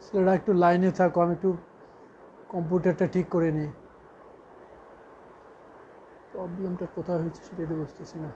ছেলেরা একটু লাইনে থাকো, আমি একটু কম্পিউটারটা ঠিক করে নিই। প্রবলেমটা কোথায় হয়েছে সেটা তো বুঝতেছি না।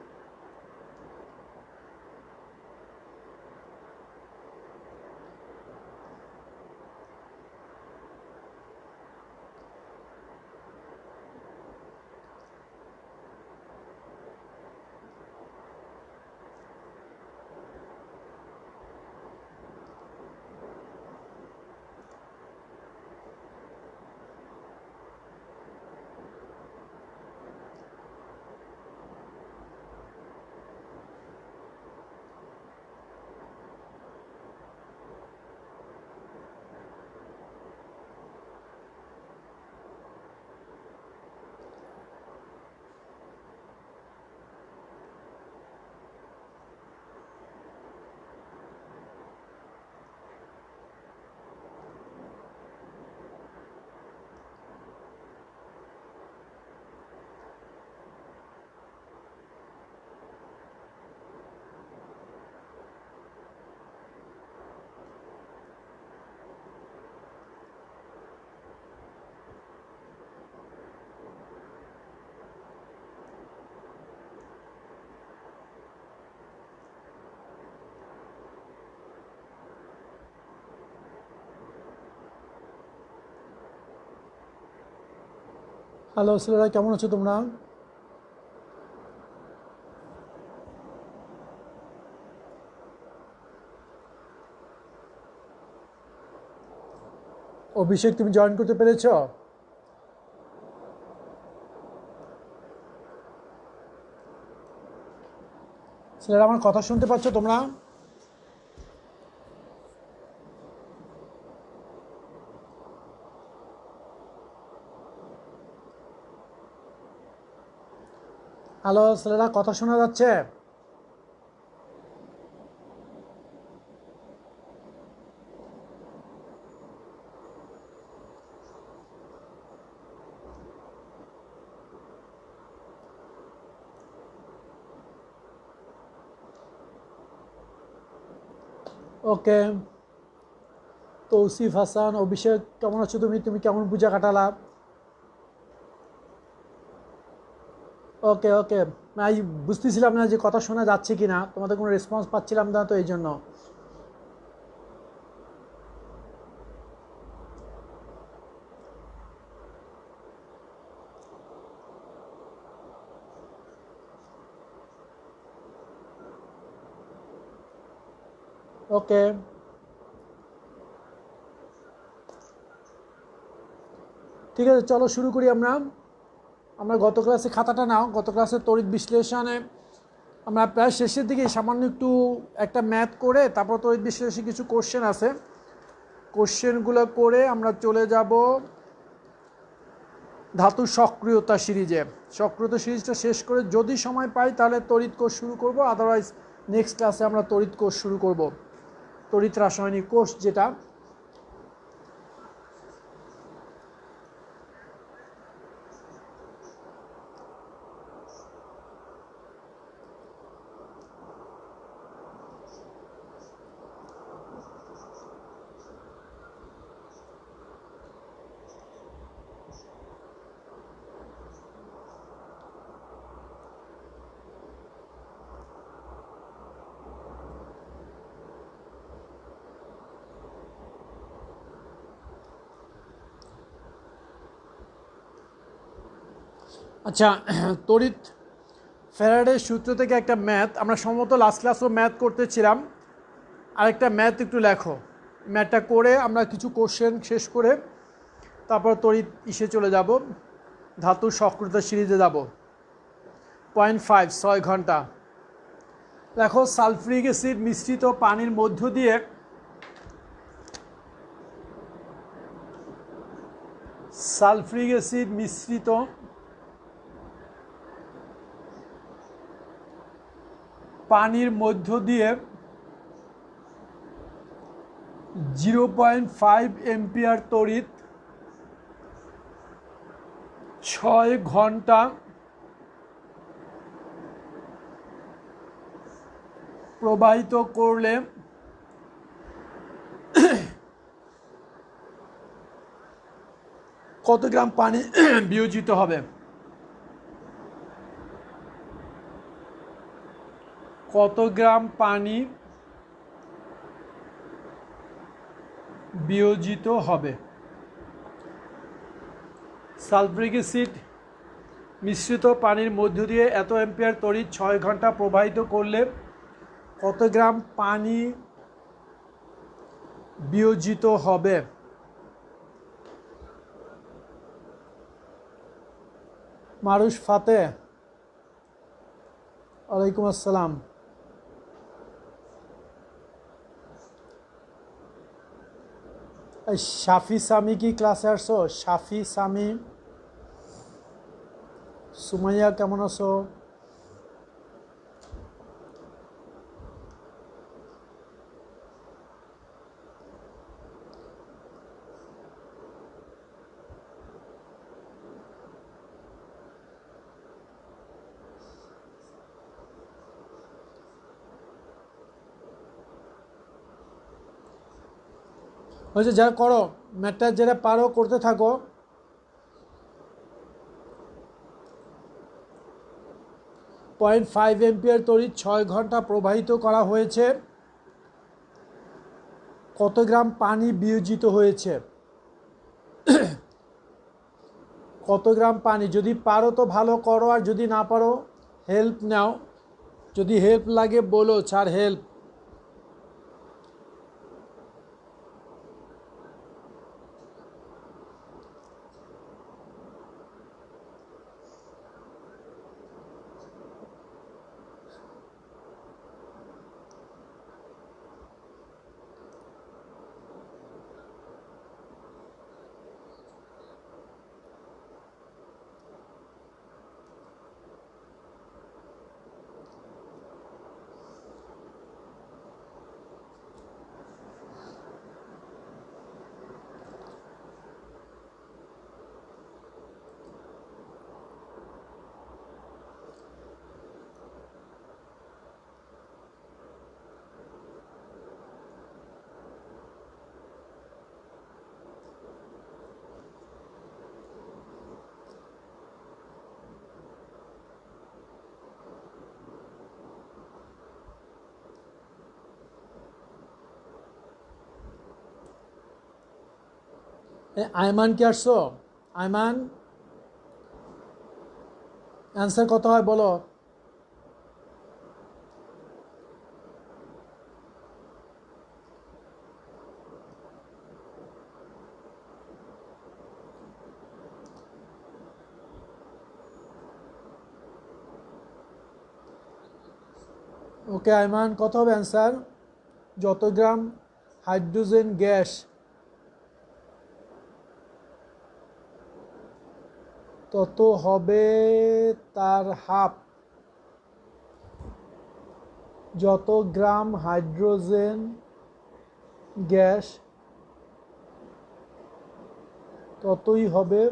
হ্যালো ছেলেরা, কেমন আছো তোমরা? অভিষেক, তুমি জয়েন করতে পেরেছ? ছেলেরা, আমার কথা শুনতে পাচ্ছ তোমরা? হ্যালো ছেলেরা, কথা শোনা যাচ্ছে? ওকে। তৌসিফ হাসান, অভিষেক, কেমন আছো তুমি? তুমি কেমন পূজা কাটালা? ওকে ওকে। আমি বুঝতেছিলাম না যে কথা শোনা যাচ্ছে কি না, তোমাদের কোনো রেসপন্স পাচ্ছিলাম না, তো এই জন্য। ওকে, ঠিক আছে, চলো শুরু করি আমরা। আমরা গত ক্লাসে খাতাটা নাও, গত ক্লাসে তড়িৎ বিশ্লেষণে আমরা প্রায় শেষের দিকে সামান্য একটু একটা ম্যাথ করে তারপর তড়িৎ বিশ্লেষণে কিছু কোশ্চেন আছে, কোশ্চেনগুলো করে আমরা চলে যাব ধাতুর সক্রিয়তা সিরিজে। সক্রিয়তা সিরিজটা শেষ করে যদি সময় পাই তাহলে তড়িৎ কোষ শুরু করব, আদারওয়াইজ নেক্সট ক্লাসে আমরা তড়িৎ কোষ শুরু করব, তড়িৎ রাসায়নিক কোষ যেটা। আচ্ছা, তড়িৎ ফ্যারাডের সূত্র থেকে একটা ম্যাথ আমরা সম্ভবত লাস্ট ক্লাসও ম্যাথ করতেছিলাম, আরেকটা ম্যাথ একটু লেখো। ম্যাথটা করে আমরা কিছু কোশ্চেন শেষ করে তারপর তড়িৎ ইসে চলে যাব, ধাতুর সক্রিয়তা সিরিজে যাব। 0.5 6 ঘন্টা। দেখো, সালফ্রিক অ্যাসিড মিশ্রিত পানির মধ্য দিয়ে সালফ্রিক অ্যাসিড মিশ্রিত পানির মধ্য দিয়ে 0.5 এম্পিয়ার তড়িৎ 6 ঘন্টা প্রবাহিত করলে কত গ্রাম পানি বিয়োজিত হবে? কত গ্রাম পানি বিয়োজিত হবে? সালফ্রিক অ্যাসিড মিশ্রিত পানির মধ্য দিয়ে এত অ্যাম্পিয়ার তড়িৎ 6 ঘন্টা প্রবাহিত করলে কত গ্রাম পানি বিয়োজিত হবে? মারুশ ফাতে, ওয়ালাইকুম আসসালাম। শাফি সামি কি ক্লাসে আসছো? শাফি সামি, সুমাইয়া কেমন আছো? হয়েছে, যারা করো ম্যাথটা, যারা পারো করতে থাকো। পয়েন্ট 5 এম্পিয়ার তড়িৎ 6 ঘন্টা প্রবাহিত করা হয়েছে, কত গ্রাম পানি বিয়োজিত হয়েছে? কত গ্রাম পানি? যদি পারো তো ভালো করো, আর যদি না পারো হেল্প নাও। যদি হেল্প লাগে বলো, স্যার হেল্প। আয়মান কি আসছো? আয়মান, অ্যান্সার কত হয় বলো? ওকে আয়মান, কত হবে অ্যান্সার? যত গ্রাম হাইড্রোজেন গ্যাস, তত হবে তার হাফ। যত গ্রাম হাইড্রোজেন গ্যাস, ততই হবে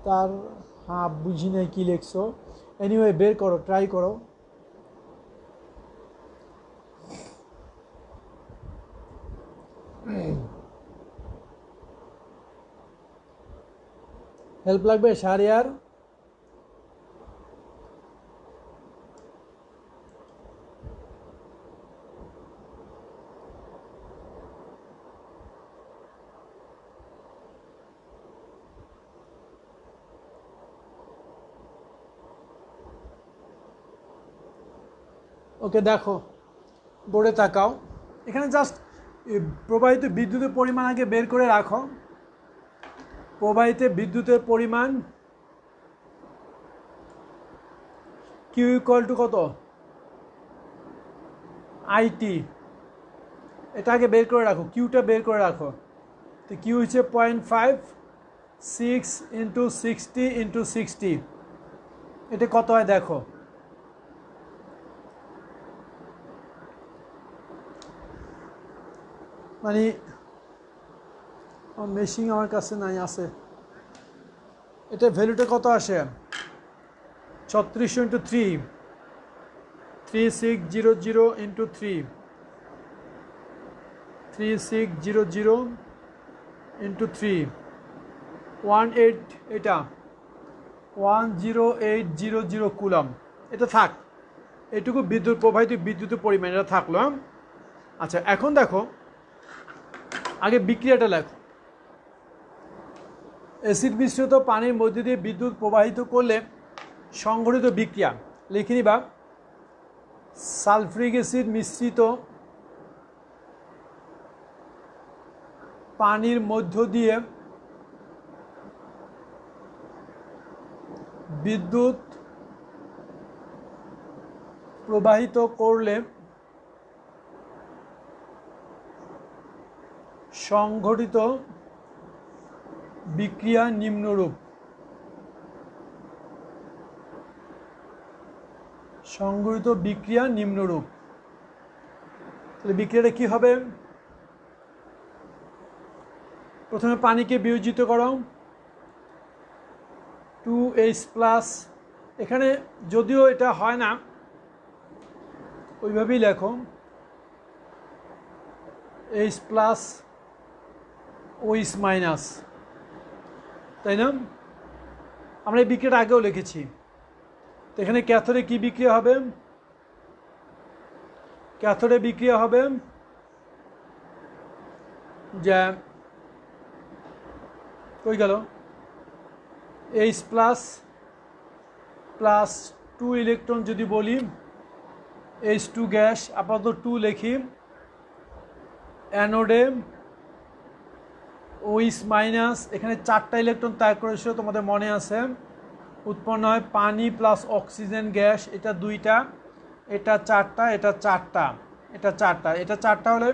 তার হাফ। বুঝি নাই কি লিখছো। এনিওয়ে বের করো, ট্রাই করো। হেল্প লাগবে শাহরিয়ার? ওকে দেখো, বোর্ডে তাকাও। এখানে জাস্ট প্রবাহিত বিদ্যুতের পরিমাণ আগে বের করে রাখো। প্রবাহিত বিদ্যুতের পরিমাণ কিউ ইকুয়াল টু কত? আইটি। এটা আগে বের করে রাখো, কিউটা বের করে রাখো। তো কিউ হচ্ছে 0.56 ইন্টু 60 ইন্টু 60। এটা কত হয় দেখো। মানে মেশিন আমার কাছে নাই, আছে। এটা ভ্যালুটা কত আসে? 3600 ইন্টু 3, 3600 ইন্টু 3, 3600 ইন্টু 3 18 এটা 10800 কুলম। এটা থাক, এটুকু বিদ্যুৎ প্রবাহিত বিদ্যুতের পরিমাণ এটা থাকলো। আচ্ছা এখন দেখো আগে বিক্রিয়াটা লেখো। অ্যাসিড মিশ্রিত পানির মধ্যে দিয়ে বিদ্যুৎ প্রবাহিত করলে সংঘটিত বিক্রিয়া লিখে নিবা। সালফ্রিক অ্যাসিড মিশ্রিত পানির মধ্য দিয়ে বিদ্যুৎ প্রবাহিত করলে সংঘটিত বিক্রিয়া নিম্নরূপ। সংঘটিত বিক্রিয়া নিম্নরূপ। তাহলে বিক্রিয়াটা কি হবে? প্রথমে পানিকে বিয়োজিত করো 2H+। এখানে যদিও এটা হয় না ওইভাবেই লেখো H+ OH-, তাই না? আমরা এই বিক্রিয়াটা আগেও লিখেছি। তো এখানে ক্যাথোডে কি বিক্রিয়া হবে? ক্যাথোডে বিক্রিয়া হবে যে কই গেল H+ প্লাস 2 ইলেকট্রন যদি বলি H2 গ্যাস, আপাতত 2 লিখি। অ্যানোডে OH-, এখানে 4টা ইলেকট্রন ত্যাগ করেছিল তোমাদের মনে আছে। উৎপন্ন হয় পানি প্লাস অক্সিজেন গ্যাস, এটা 2টা, এটা 4টা, এটা 4টা, এটা 4টা, এটা 4টা হলে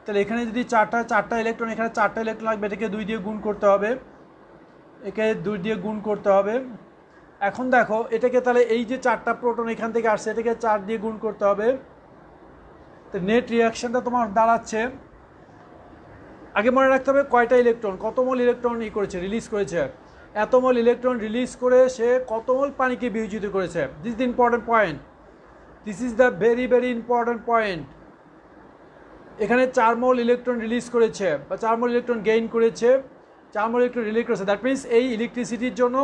তাহলে এখানে যদি 4টা ইলেকট্রন, এখানে 4টা ইলেকট্রন লাগবে, এটাকে 2 দিয়ে গুণ করতে হবে, একে 2 দিয়ে গুণ করতে হবে। এখন দেখো এটাকে তাহলে এই যে 4টা প্রোটন এখান থেকে আসছে এটাকে 4 দিয়ে গুণ করতে হবে। তো নেট রিয়াকশনটা তোমার দাঁড়াচ্ছে, আগে মনে রাখতে হবে কয়টা ইলেকট্রন, কত মোল ইলেকট্রন করেছে, রিলিজ করেছে। এত মোল ইলেকট্রন রিলিজ করে সে কত মোল পানিকে বিয়োজিত করেছে। This is the important point, this is the very very important point. এখানে 4 মোল ইলেকট্রন রিলিজ করেছে বা 4 মোল ইলেকট্রন গেইন করেছে, 4 মোল ইলেকট্রন রিলিজ করেছে। দ্যাট মিনস এই ইলেকট্রিসিটির জন্য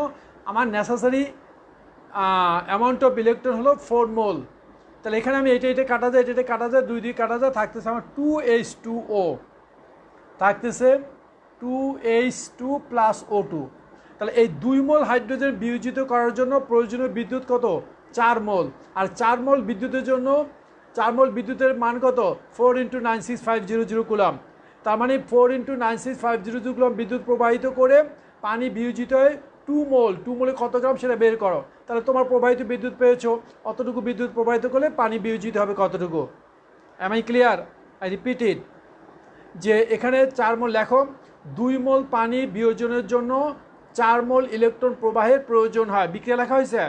আমার নেসেসারি অ্যামাউন্ট অফ ইলেকট্রন হলো 4 মোল। তাহলে এখানে আমি এটা কাটা যায়, এটা কাটা যায়, 2 দিয়ে কাটা যায়, থাকতেছে আমার 2H2O, থাকতেছে 2H2 প্লাস O2। তাহলে এই 2 মোল হাইড্রোজেন বিয়োজিত করার জন্য প্রয়োজনীয় বিদ্যুৎ কত? 4 মোল। আর 4 মোল বিদ্যুতের জন্য 4 মোল বিদ্যুতের মান কত? 4 × 96500 কুলম। তার মানে 4 × 96500 কুলম বিদ্যুৎ প্রবাহিত করে পানি বিয়োজিত হয় 2 মোল। 2 মোলে কত গ্রাম সেটা বের করো। তাহলে তোমার প্রবাহিত বিদ্যুৎ পেয়েছো, অতটুকু বিদ্যুৎ প্রবাহিত করলে পানি বিয়োজিত হবে কতটুকু। Am I clear? I repeat it, যে এখানে 4 মোল লেখো, 2 মোল পানি বিয়োজনের জন্য 4 মোল ইলেকট্রন প্রবাহের প্রয়োজন হয়। বিক্রিয়া লেখা হয়েছে,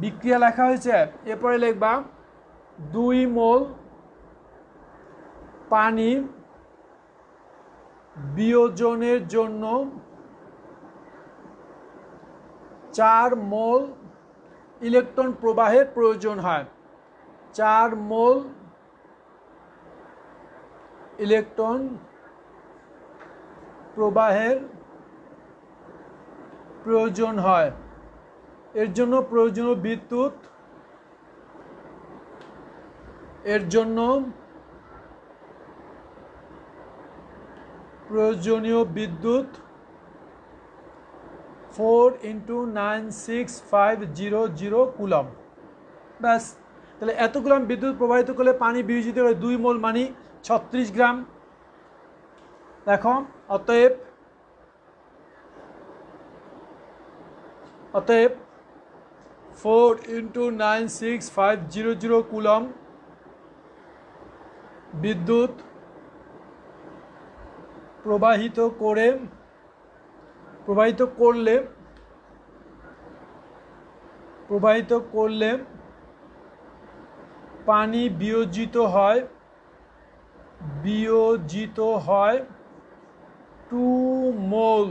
বিক্রিয়া লেখা হয়েছে। এরপরে লিখবা 2 মোল পানি বিয়োজনের জন্য 4 মোল ইলেকট্রন প্রবাহের প্রয়োজন হয়। 4 মোল ইলেকট্রন প্রবাহের প্রয়োজন হয়। এর জন্য প্রয়োজনীয় বিদ্যুৎ, এর জন্য প্রয়োজনীয় বিদ্যুৎ 4 × 96500 কুলম। ব্যাস, তাহলে এত কুলম বিদ্যুৎ প্রবাহিত করলে পানি বিয়োজিত হয় 2 মোল মানে 36 গ্রাম। দেখো অতএব 4 × 96500 কুলম বিদ্যুৎ প্রবাহিত করলে পানি বিয়োজিত হয় 2 মোল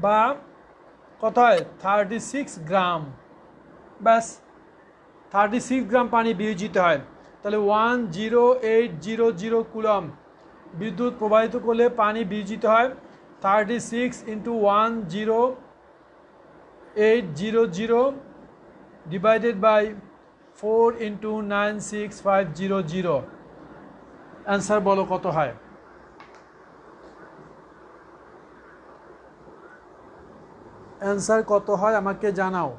বা কত হয় 36 গ্রাম। ব্যাস, 36 গ্রাম পানি বিয়োজিত হয়। তাহলে 10800 কুলম বিদ্যুৎ প্রবাহিত করলে পানি বিয়োজিত হয় 36 × 10800 ডিভাইডেড বাই 4 × 96500। অ্যান্সার বলো কত হয়? অ্যান্সার কত হয় আমাকে জানাও।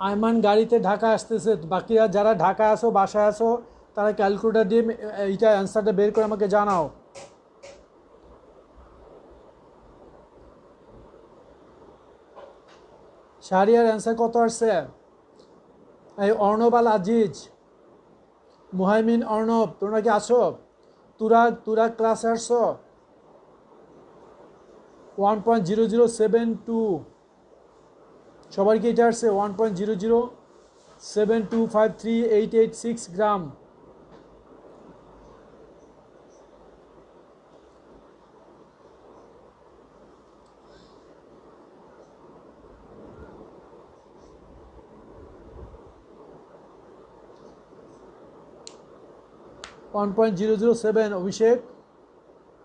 আয়মান গাড়িতে ঢাকা আসতেছে, বাকিরা যারা ঢাকা আসো বাসায় আসো তারা ক্যালকুলেটার দিয়ে এইটা অ্যান্সারটা বের করে আমাকে জানাও। শাহরিয়ার অ্যান্সার কত আসছে? এই অর্ণব আল আজিজ, মুহাইমিন অর্ণব, তোমরা কি আসো? তুরা ক্লাসে আসছো? 1.0072 সবার কি এটা আসছে? 1.0072538886 গ্রাম। One point zero zero seven. Abhishek,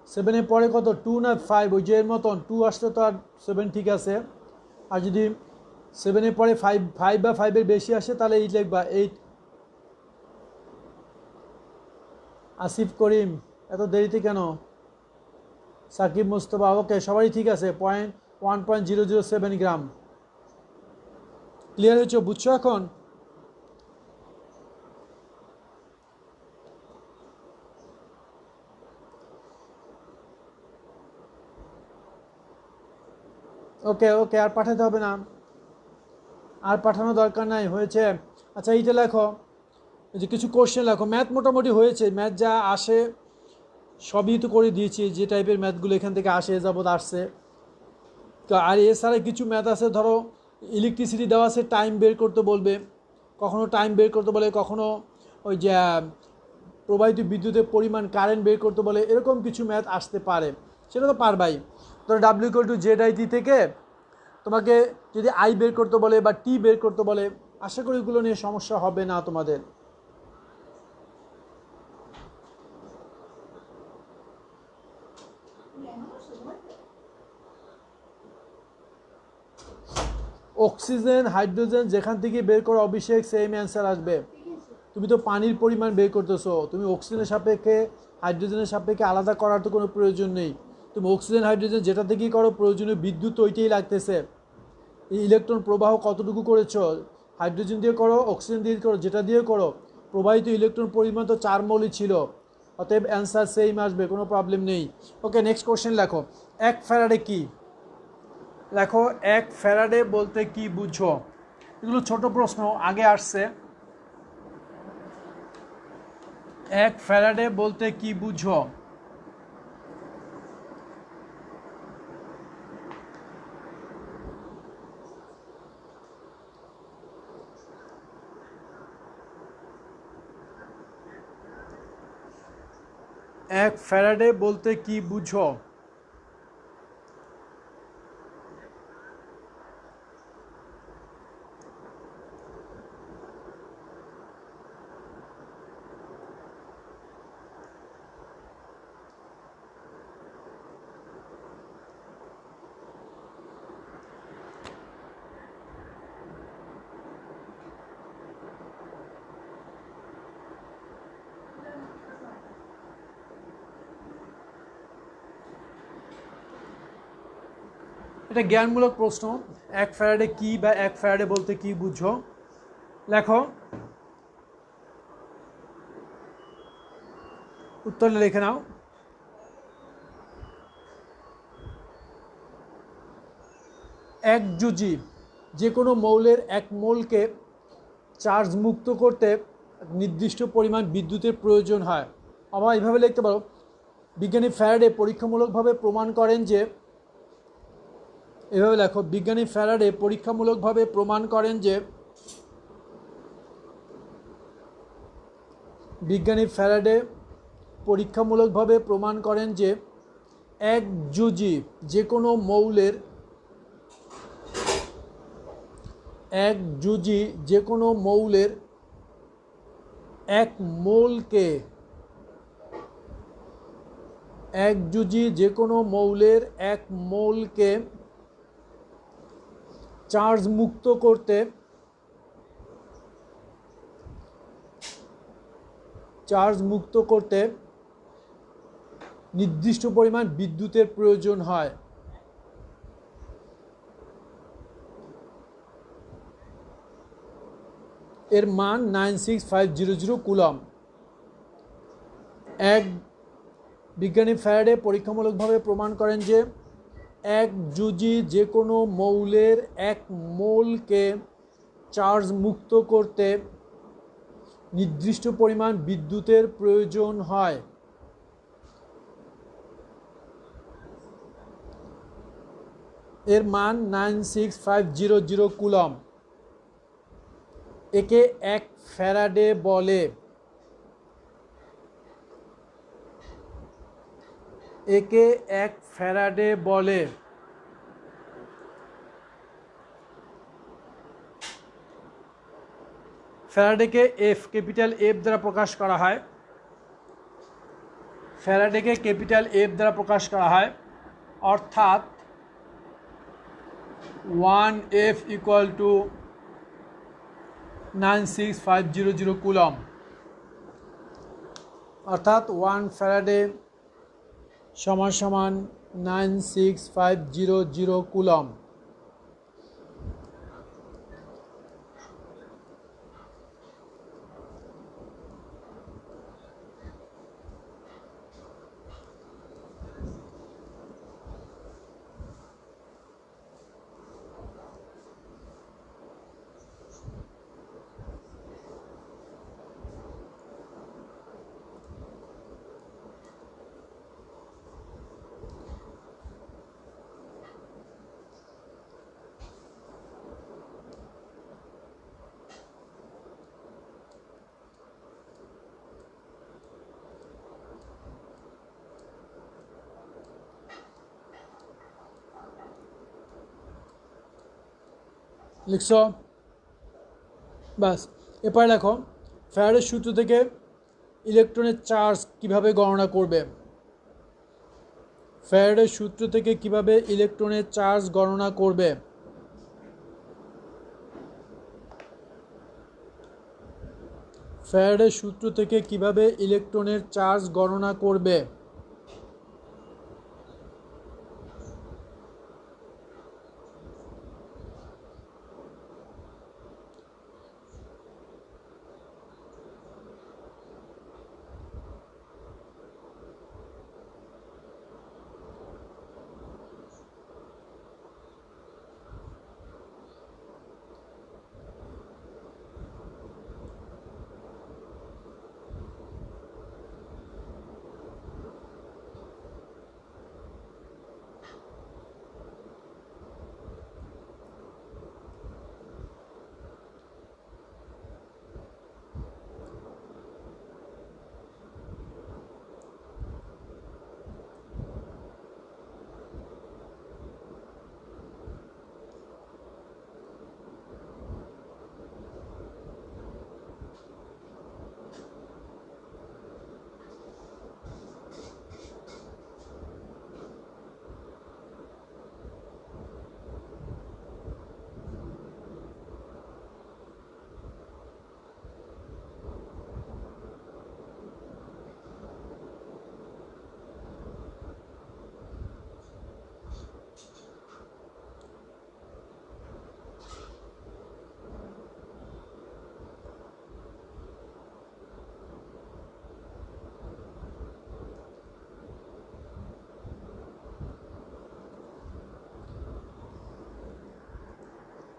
সেভেনের পরে কত? 2 না 5? ওই যে এর মতন 2 আসলে তো আর 7 ঠিক আছে। আর যদি 7-এর পরে 5 বা 5-এর বেশি আসে তাহলে 8 লিখবা, 8। আসিফ করিম, এত দেরিতে কেন? সাকিব মুস্তফা, ওকে সবারই ঠিক আছে। 1.007 গ্রাম। ক্লিয়ার হয়েছে? বুঝছো এখন? ওকে ওকে, আর পাঠাতে হবে না, আর পাঠানো দরকার নাই, হয়েছে। আচ্ছা এইটা লেখো, এই যে কিছু কোশ্চেন লেখো। ম্যাথ মোটামুটি হয়েছে, ম্যাথ যা আসে সবই তো করে দিয়েছি, যে টাইপের ম্যাথগুলো এখান থেকে আসে যাবৎ আসছে। আর এছাড়া কিছু ম্যাথ আছে, ধরো ইলেকট্রিসিটি দেওয়া আছে, টাইম বের করতে বলবে, কখনো টাইম বের করতে বলে, কখনো ওই যে প্রবাহিত বিদ্যুতের পরিমাণ কারেন্ট বের করতে বলে, এরকম কিছু ম্যাথ আসতে পারে, সেটা তো পারবাই। ধরো W = ZIT থেকে তোমাকে যদি আই বের করতে বলে বা টি বের করতে বলে, আশা করি এগুলো নিয়ে সমস্যা হবে না তোমাদের। অক্সিজেন হাইড্রোজেন যেখান থেকে বের করো অভিষেক, সেম অ্যান্সার আসবে। তুমি তো পানির পরিমাণ বের করতেছো, তুমি অক্সিজেনের সাপেক্ষে হাইড্রোজেনের সাপেক্ষে আলাদা করার তো কোনো প্রয়োজন নেই। তুমি অক্সিজেন হাইড্রোজেন যেটা থেকেই করো, প্রয়োজনীয় বিদ্যুৎ ওইটাই লাগতেছে। এই ইলেকট্রন প্রবাহ কতটুকু করেছো, হাইড্রোজেন দিয়ে করো, অক্সিজেন দিয়ে করো, যেটা দিয়ে করো, প্রবাহিত ইলেকট্রন পরিমাণ তো 4 মৌলই ছিল, অতএব অ্যান্সার সেম আসবে, কোনো প্রবলেম নেই। ওকে, নেক্সট কোশ্চেন লেখো। 1 ফ্যারাডে কি? লেখো 1 ফ্যারাডে বলতে কি বুঝো? এগুলো ছোট প্রশ্ন, আগে আসছে। 1 ফ্যারাডে বলতে কি বুঝো? এক ফ্যারাডে বলতে কি বুঝো? এটা জ্ঞানমূলক প্রশ্ন। 1 ফ্যারাডে কি বা 1 ফ্যারাডে বলতে কি বুঝো? লেখো, উত্তরটা লিখে নাও। 1 জুজি যে কোনো মৌলের 1 মোলকে চার্জ মুক্ত করতে নির্দিষ্ট পরিমাণ বিদ্যুতের প্রয়োজন হয়। আমরা এইভাবে লিখতে পারো, বিজ্ঞানী ফ্যারাডে পরীক্ষামূলকভাবে প্রমাণ করেন যে, এভাবে লেখো, বিজ্ঞানী ফ্যারাডে পরীক্ষামূলকভাবে প্রমাণ করেন যে, বিজ্ঞানী ফ্যারাডে পরীক্ষামূলকভাবে প্রমাণ করেন যে এক জুজি যে কোনো মৌলের এক জুজি যে কোনো মৌলের 1 মোলকে এক জুজি যে কোনো মৌলের 1 মোলকে চার্জ মুক্ত করতে নির্দিষ্ট পরিমাণ বিদ্যুতের প্রয়োজন হয়। এর মান 96500 কুলম্ব। বিজ্ঞানী ফ্যারাডে পরীক্ষামূলকভাবে প্রমাণ করেন যে এক জুজি যে কোনো মৌলের 1 মোলকে চার্জ মুক্ত করতে নির্দিষ্ট পরিমাণ বিদ্যুতের প্রয়োজন হয়। এর মান 96500 কুলম্ব। একে 1 ফ্যারাডে বলে। একে 1 ফ্যারাডে বলে। ফ্যারাডেকে ক্যাপিটাল এফ দ্বারা প্রকাশ করা হয়। ফ্যারাডেকে ক্যাপিটাল এফ দ্বারা প্রকাশ করা হয়, অর্থাৎ 1F ইকুয়াল টু 96500 কুলম্ব। অর্থাৎ 1 ফ্যারাডে সমান সমান 96500 কুলম্ব। লিখছো? বাস, এরপরে দেখো ফ্যারাডের সূত্র থেকে ইলেকট্রনের চার্জ কিভাবে গণনা করবে। ফ্যারাডের সূত্র থেকে কিভাবে ইলেকট্রনের চার্জ গণনা করবে। ফ্যারাডের সূত্র থেকে কিভাবে ইলেকট্রনের চার্জ গণনা করবে।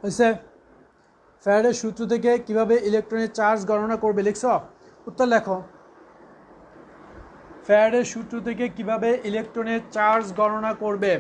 হয়েছে? ফ্যারাডের সূত্র থেকে কিভাবে ইলেকট্রনের চার্জ গণনা করবে লিখছ? উত্তর লেখো। ফ্যারাডের সূত্র থেকে কিভাবে ইলেকট্রনের চার্জ গণনা করবে?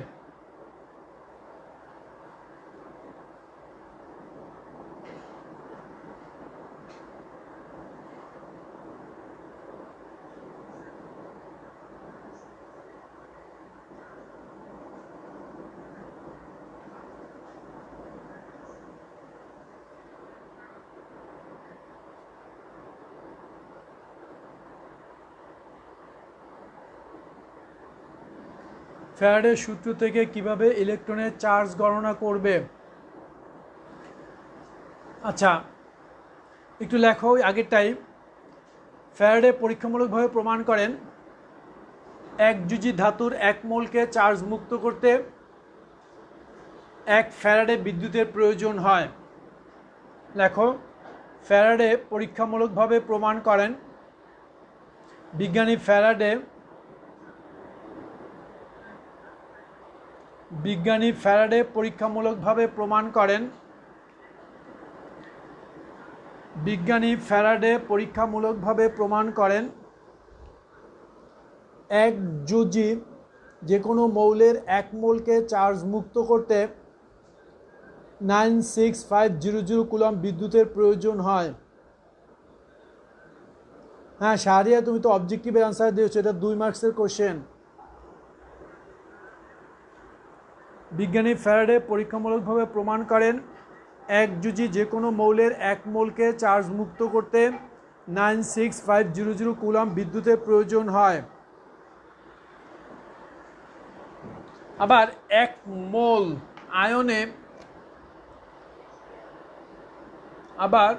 ফ্যারাডের সূত্র থেকে কিভাবে ইলেকট্রনের চার্জ গণনা করবে? আচ্ছা, একটু লেখো আগেরটাই। ফ্যারাডে পরীক্ষামূলকভাবে প্রমাণ করেন এক যুজি ধাতুর 1 মোলকে চার্জ মুক্ত করতে 1 ফ্যারাডে বিদ্যুতের প্রয়োজন হয়। লেখো, ফ্যারাডে পরীক্ষামূলকভাবে প্রমাণ করেন, বিজ্ঞানী ফ্যারাডে পরীক্ষামূলকভাবে প্রমাণ করেন, এক যুজি যে কোনো মৌলের 1 মোলকে চার্জ মুক্ত করতে 96500 কুলম্ব বিদ্যুতের প্রয়োজন হয়। হ্যাঁ শাহরিয়া, তুমি তো অবজেক্টিভের আনসার দিয়েছো, এটা 2 মার্কসের কোশ্চেন। বিজ্ঞানী ফ্যারাডে পরীক্ষামূলকভাবে প্রমাণ করেন এক যুজি যে কোনো মৌলের 1 মোলকে চার্জ মুক্ত করতে 96500 কুলম্ব বিদ্যুতের প্রয়োজন হয়। আবার 1 মোল আয়নে আবার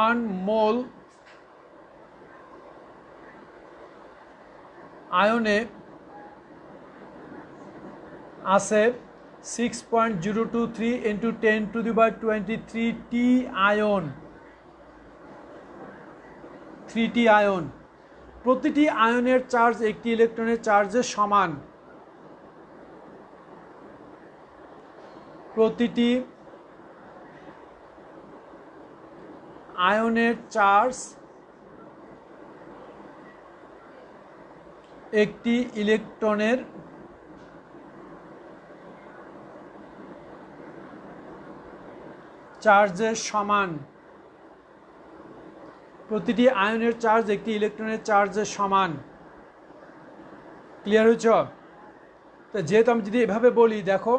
1 মোল আয়নে আছে 6.023 × 10⁻23 টি আয়ন, 3টি আয়ন। প্রতিটি আয়নের চার্জ একটি ইলেকট্রনের চার্জের সমান। প্রতিটি আয়নের চার্জ একটি ইলেকট্রনের চার্জের সমান। প্রতিটি আয়নের চার্জ একটি ইলেকট্রনের চার্জের সমান। ক্লিয়ার হয়েছ? তো যেহেতু আমি যদি এভাবে বলি, দেখো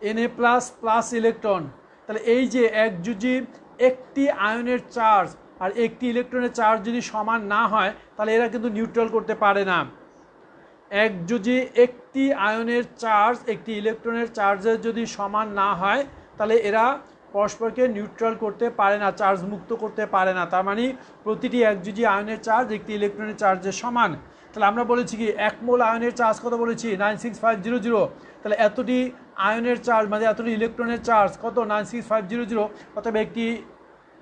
Na++ ইলেকট্রন, তাহলে এই যে এক যুজি একটি আয়নের চার্জ আর একটি ইলেকট্রনের চার্জ যদি সমান না হয় তাহলে এরা কিন্তু নিউট্রাল করতে পারে না। এক যুজি একটি আয়নের চার্জ একটি ইলেকট্রনের চার্জের যদি সমান না হয় তাহলে এরা পরস্পরকে নিউট্রাল করতে পারে না, চার্জ মুক্ত করতে পারে না। তার মানে প্রতিটি একযুজি আয়নের চার্জ একটি ইলেকট্রনের চার্জের সমান। তাহলে আমরা বলেছি কি 1 মোল আয়নের চার্জ কত বলেছি? 96500। তাহলে এতটি আয়নের চার্জ মানে এতটি ইলেকট্রনের চার্জ কত? 96500। অতএব একটি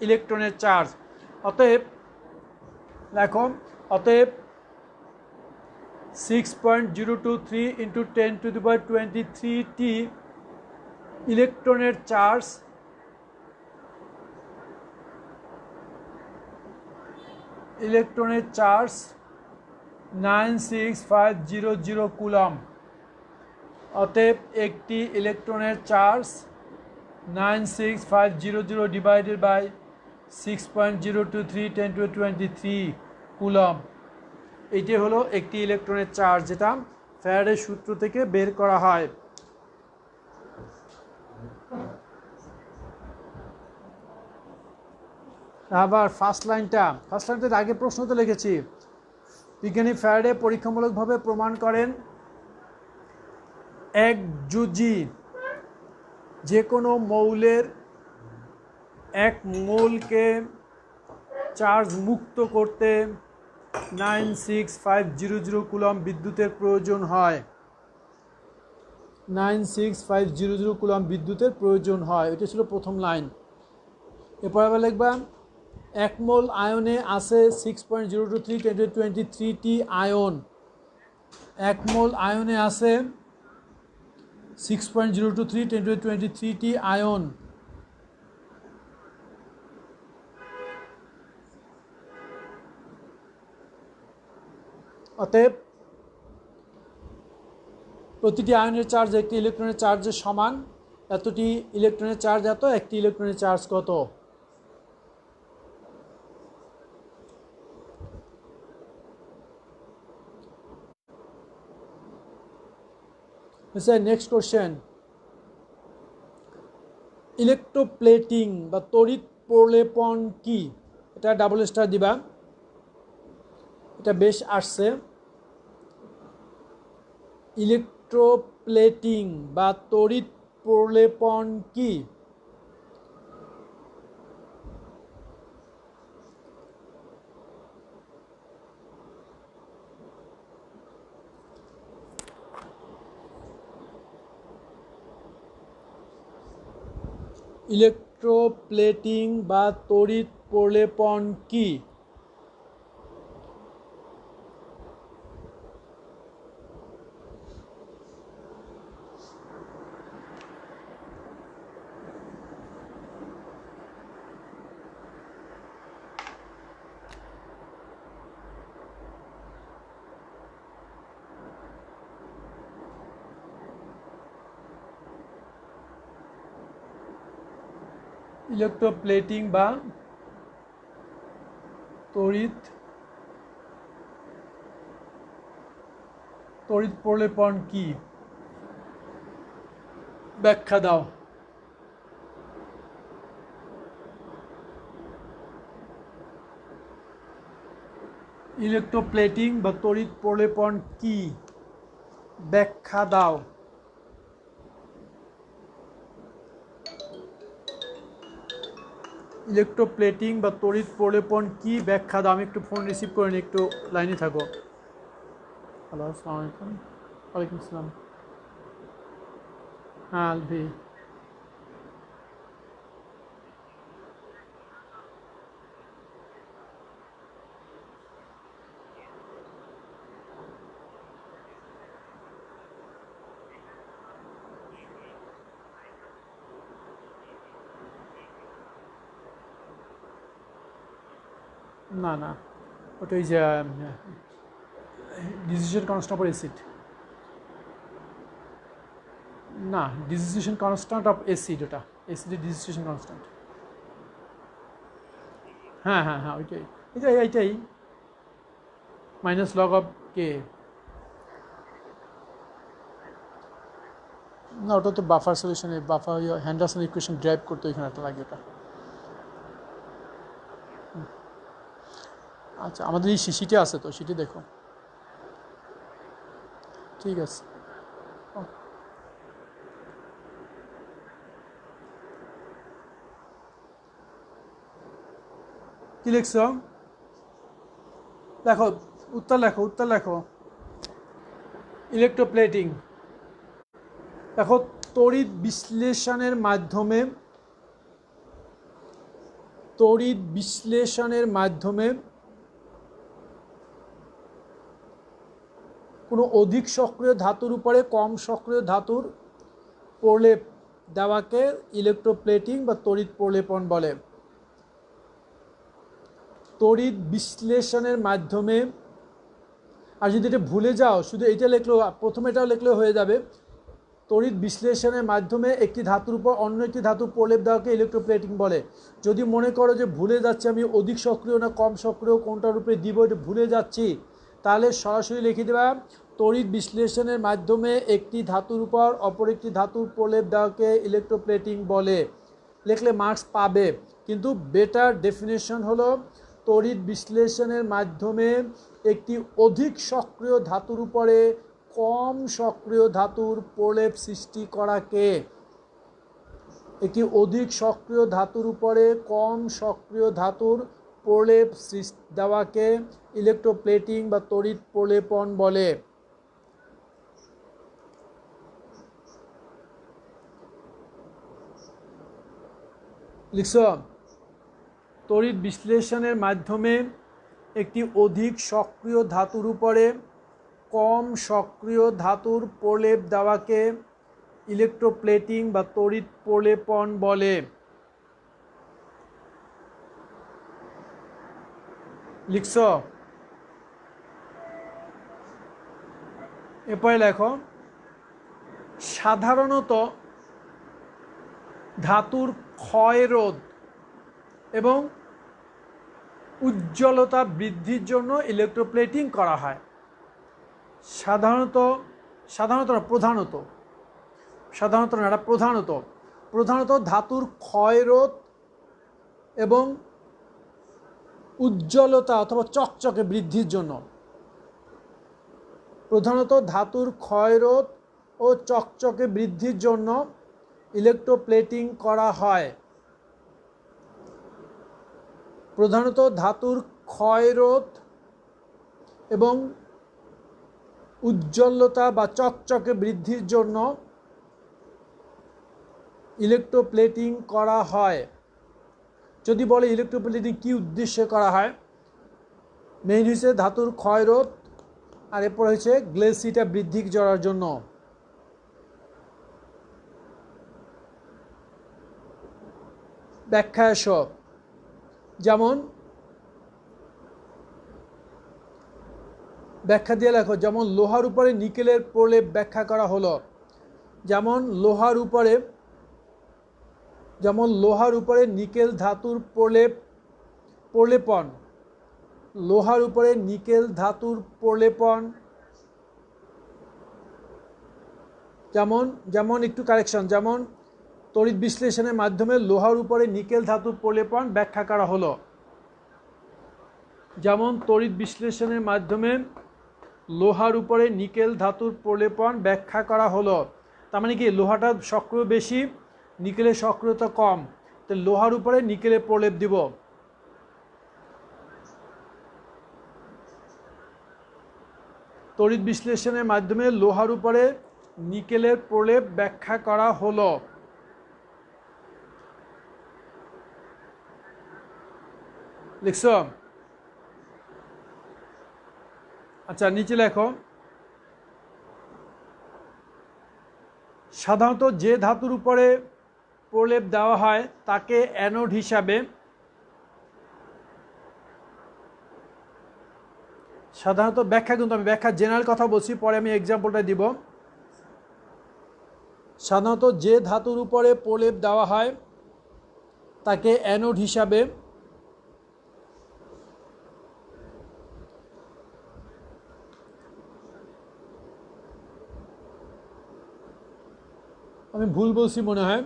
ইলেকট্রনের চার্জ, অতএব দেখো, অতএব 6.023 × 10⁻23 টি ইলেকট্রনের চার্জ ইলেকট্রনের চার্জ 96500 কুলম্ব। অতএব একটি ইলেকট্রনের চার্জ 96500 ডিভাইডেড বাই 6.023 10⁻23 কুলম্ব। এটি হলো একটি ইলেকট্রনের চার্জ, যেটা ফ্যারাডের সূত্র থেকে বের করা হয়। আবার ফার্স্ট লাইনটা আগে প্রশ্ন তো লিখেছি। বিজ্ঞানী ফ্যারাডে পরীক্ষামূলকভাবে প্রমাণ করেন এক যুজি যে কোনো মৌলের 1 মোলকে চার্জ মুক্ত করতে 96500 কুলম্ব বিদ্যুতের প্রয়োজন হয়। 96500 কুলম্ব বিদ্যুতের প্রয়োজন হয়। এটা ছিল প্রথম লাইন। এরপর আবার লিখবা 1 মোল আয়নে আছে 6.023 10⁻23 টি আয়ন। 1 মোল আয়নে আছে 6.023 10^23 আয়ন। অতএব প্রতিটি আয়নের চার্জ একটি ইলেকট্রনের চার্জের সমান। এতটি ইলেকট্রনের চার্জ এত, একটি ইলেকট্রনের চার্জ কত? নেক্সট কোশ্চেন, ইলেকট্রোপ্লেটিং বা তড়িৎ প্রলেপন কি? এটা ডাবল স্টার দিবা, এটা বেশ আসছে। ইলেকট্রোপ্লেটিং বা তড়িৎ প্রলেপন কি? ইলেকট্রোপ্লেটিং বা তড়িৎ প্রলেপন কি? ইলেকট্রোপ্লেটিং বা তড়িৎ প্রলেপন কি? ব্যাখ্যা দাও। ইলেকট্রোপ্লেটিং বা তড়িৎ প্রলেপন কি? ব্যাখ্যা দাও। ইলেকট্রোপ্লেটিং বা তড়িৎ প্রলেপন কি? ব্যাখ্যা দাও। আমি একটু ফোন রিসিভ করে নিই, একটু লাইনে থাকো। হ্যালো, আসসালামু আলাইকুম। ওয়ালাইকুম আসসালাম। হ্যাঁ আলভি, না না, ওটা ওই যে ডিসিশন কনস্ট্যান্ট অফ অ্যাসিড। না, ডিসিশন কনস্ট্যান্ট অফ অ্যাসিড, ওটা অ্যাসিডের ডিসিশন কনস্ট্যান্ট। হ্যাঁ হ্যাঁ হ্যাঁ, ওইটাই, এইটাই মাইনাস লগ অফ কে। না, ওটা তো বাফার সলিউশনে, বাফার হ্যান্ডারসন ইকুয়েশন ড্রাইভ করতে ওইখানে একটা লাগে ওটা। আচ্ছা, আমাদের এই শিশিটা আছে তো, শিটে দেখো। ঠিক আছে। কি লিখছ? দেখো, উত্তর লেখো, উত্তর লেখো। ইলেকট্রোপ্লেটিং, দেখো, তড়িৎ বিশ্লেষণের মাধ্যমে কোনো অধিক সক্রিয় ধাতুর উপরে কম সক্রিয় ধাতুর প্রলেপ দেওয়াকে ইলেকট্রোপ্লেটিং বা তড়িৎ প্রলেপন বলে। তড়িৎ বিশ্লেষণের মাধ্যমে, আর যদি এটা ভুলে যাও শুধু এইটা লিখলেও, প্রথমে এটাও লিখলেও হয়ে যাবে। তড়িৎ বিশ্লেষণের মাধ্যমে একটি ধাতুর উপর অন্য একটি ধাতুর প্রলেপ দেওয়াকে ইলেকট্রোপ্লেটিং বলে। যদি মনে করো যে ভুলে যাচ্ছি আমি অধিক সক্রিয় না কম সক্রিয় কোনটার উপরে দিব, এটা ভুলে যাচ্ছি, তাহলে সরাসরি লিখে দেবা তড়িৎ বিশ্লেষণের মাধ্যমে একটি ধাতুর উপর অপর একটি ধাতুর প্রলেপ দেওয়াকে ইলেকট্রোপ্লেটিং বলে। লিখলে মার্কস পাবে, কিন্তু বেটার ডেফিনেশন হলো তড়িৎ বিশ্লেষণের মাধ্যমে একটি অধিক সক্রিয় ধাতুর উপরে কম সক্রিয় ধাতুর প্রলেপ সৃষ্টি করাকে, একটি অধিক সক্রিয় ধাতুর উপরে কম সক্রিয় ধাতুর প্রলেপ দেওয়াকে ইলেকট্রোপ্লেটিং বা তড়িৎ প্রলেপন বলে। লিখছ? তড়িৎ বিশ্লেষণের মাধ্যমে একটি অধিক সক্রিয় ধাতুর উপরে কম সক্রিয় ধাতুর প্রলেপ দেওয়াকে ইলেকট্রোপ্লেটিং বা তড়িৎ প্রলেপন বলে? লিখছ? এরপরে লেখো, সাধারণত ধাতুর ক্ষয়রোধ এবং উজ্জ্বলতা বৃদ্ধির জন্য ইলেকট্রোপ্লেটিং করা হয়। প্রধানত ধাতুর ক্ষয়রোধ এবং উজ্জ্বলতা অথবা চকচকে বৃদ্ধির জন্য। প্রধানত ধাতুর ক্ষয়রোধ ও চকচকে বৃদ্ধির জন্য ইলেকট্রোপ্লেটিং করা হয়। প্রধানত ধাতুর ক্ষয়রোধ এবং উজ্জ্বলতা বা চকচকে বৃদ্ধির জন্য ইলেকট্রোপ্লেটিং করা হয়। যদি বলে ইলেকট্রোপ্লেটিং কী উদ্দেশ্যে করা হয়, মেইন হচ্ছে ধাতুর ক্ষয়রোধ আর এরপর হচ্ছে গ্লেসিটা বৃদ্ধি করার জন্য। ব্যাখ্যা এসব, যেমন ব্যাখ্যা দিয়ে লেখো, যেমন লোহার উপরে নিকেলের প্রলেপ ব্যাখ্যা করা হলো। যেমন লোহার উপরে নিকেল ধাতুর প্রলেপন, লোহার উপরে নিকেল ধাতুর প্রলেপন, যেমন একটু কারেকশন, যেমন তড়িৎ বিশ্লেষণের মাধ্যমে লোহার উপরে নিকেল ধাতুর প্রলেপন ব্যাখ্যা করা হলো। যেমন তড়িৎ বিশ্লেষণের মাধ্যমে লোহার উপরে নিকেল ধাতুর প্রলেপন ব্যাখ্যা করা হলো। তার মানে কি, লোহাটা সক্রিয় বেশি, নিকেলের সক্রিয়তা কম, তো লোহার উপরে নিকেলের প্রলেপ দিব। তড়িৎ বিশ্লেষণের মাধ্যমে লোহার উপরে নিকেলের প্রলেপ ব্যাখ্যা করা হলো। লিখছ? আচ্ছা, নিচে লেখো, সাধারণত যে ধাতুর উপরে প্রলেপ দেওয়া হয় তাকে অ্যানোড হিসাবে, সাধারণত ব্যাখ্যা, কিন্তু আমি ব্যাখ্যা জেনারেল কথা বলছি, পরে আমি এক্সাম্পলটা দিব। সাধারণত যে ধাতুর উপরে প্রলেপ দেওয়া হয় তাকে অ্যানোড হিসাবে, আমি ভুল বলছি মনে হয়,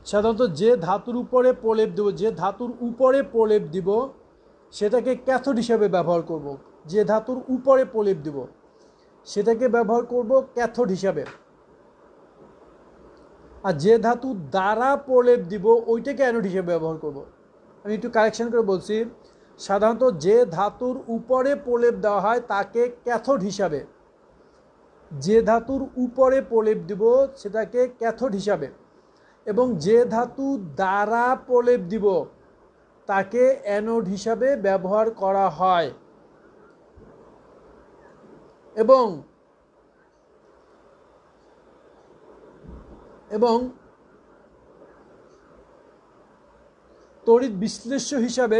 সাধারণত যে ধাতুর উপরে প্রলেপ দিব সেটাকে ক্যাথোড হিসাবে ব্যবহার করব। যে ধাতুর উপরে প্রলেপ দিব সেটাকে ব্যবহার করব ক্যাথোড হিসাবে, আর যে ধাতু দ্বারা প্রলেপ দিব ওইটাকে অ্যানোড হিসাবে ব্যবহার করব। আমি একটু কারেকশন করে বলছি, সাধারণত যে ধাতুর উপরে প্রলেপ দেওয়া হয় তাকে ক্যাথোড হিসাবে, যে ধাতুর উপরে প্রলেপ দিব সেটাকে ক্যাথোড হিসাবে, এবং যে ধাতু দ্বারা প্রলেপ দিব তাকে অ্যানোড হিসাবে ব্যবহার করা হয়। এবং তড়িৎ বিশ্লেষ্য হিসাবে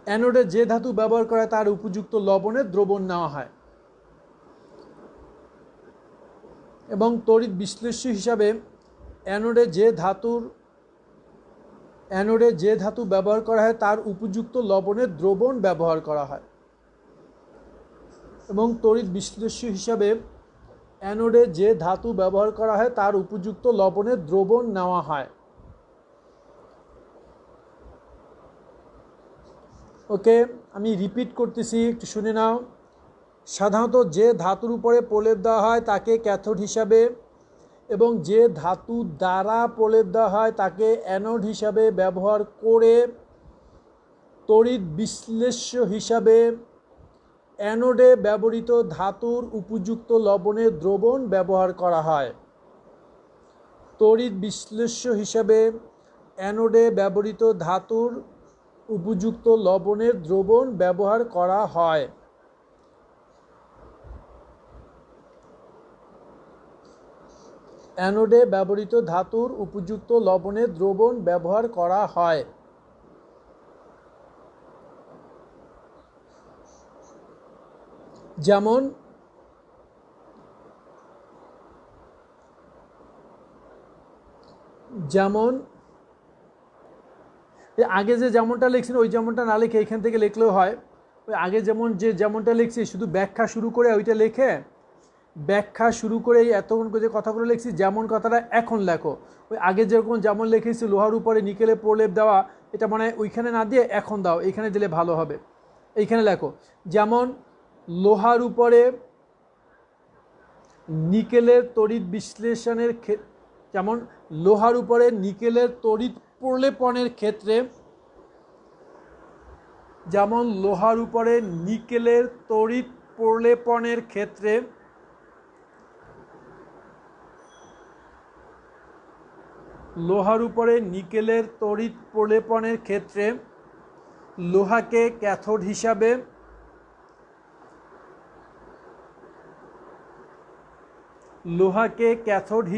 অ্যানোডে যে ধাতু ব্যবহার করা হয় তার উপযুক্ত লবণের দ্রবণ নেওয়া হয়। এবং তড়িৎ বিশ্লেষ্য হিসাবে অ্যানোডে যে ধাতু ব্যবহার করা হয় তার উপযুক্ত লবণের দ্রবণ ব্যবহার করা হয়। এবং তড়িৎ বিশ্লেষ্য হিসাবে অ্যানোডে যে ধাতু ব্যবহার করা হয় তার উপযুক্ত লবণের দ্রবণ নেওয়া হয়। ওকে, আমি রিপিট করতেছি, একটু শুনে নাও। সাধারণত যে ধাতুর উপরে প্রলেপ দেওয়া হয় তাকে ক্যাথোড হিসাবে, এবং যে ধাতু দ্বারা প্রলেপ দেওয়া হয় তাকে অ্যানোড হিসাবে ব্যবহার করে তড়িৎ বিশ্লেষ্য হিসাবে অ্যানোডে ব্যবহৃত ধাতুর উপযুক্ত লবণের দ্রবণ ব্যবহার করা হয়। তড়িৎ বিশ্লেষ্য হিসাবে অ্যানোডে ব্যবহৃত ধাতুর উপযুক্ত লবণের দ্রবণ ব্যবহার করা হয়। অ্যানোডে ব্যবহৃত ধাতুর উপযুক্ত লবণের দ্রবণ ব্যবহার করা হয়। যেমন যেমন আগে যে যেমনটা লিখছেন ওই যেমনটা না লিখে এখান থেকে লিখলেও হয়। ওই আগে যেমনটা লিখছি শুধু ব্যাখ্যা শুরু করে ওইটা লিখে ব্যাখ্যা শুরু করে এতক্ষণ যে কথাগুলো লিখছি যেমন কথাটা এখন লেখো। ওই আগে যেমন লিখেছি লোহার উপরে নিকেলে প্রলেপ দেওয়া, এটা মানে ওইখানে না দিয়ে এখন দাও, এইখানে দিলে ভালো হবে। এইখানে লেখো যেমন লোহার উপরে নিকেলের তড়িৎ বিশ্লেষণের যেমন লোহার উপরে নিকেলের তড়িৎ প্রলেপনের ক্ষেত্রে, যেমন লোহার উপরে নিকেলের তড়িৎ প্রলেপনের ক্ষেত্রে লোহার উপরে নিকেলের তড়িৎ প্রলেপনের ক্ষেত্রে লোহাকে ক্যাথোড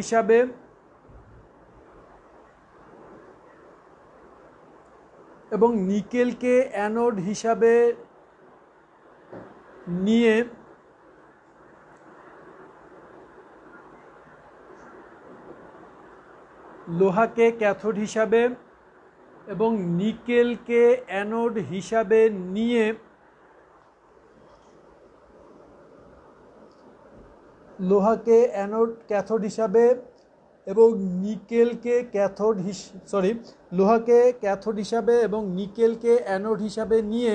হিসাবে এবং নিকেলকে অ্যানোড হিসাবে নিয়ে লোহাকে ক্যাথোড হিসাবে এবং নিকেলকে অ্যানোড হিসাবে নিয়ে লোহাকে ক্যাথোড হিসাবে এবং নিকেলকে লোহাকে ক্যাথোড হিসাবে এবং নিকেলকে অ্যানোড হিসাবে নিয়ে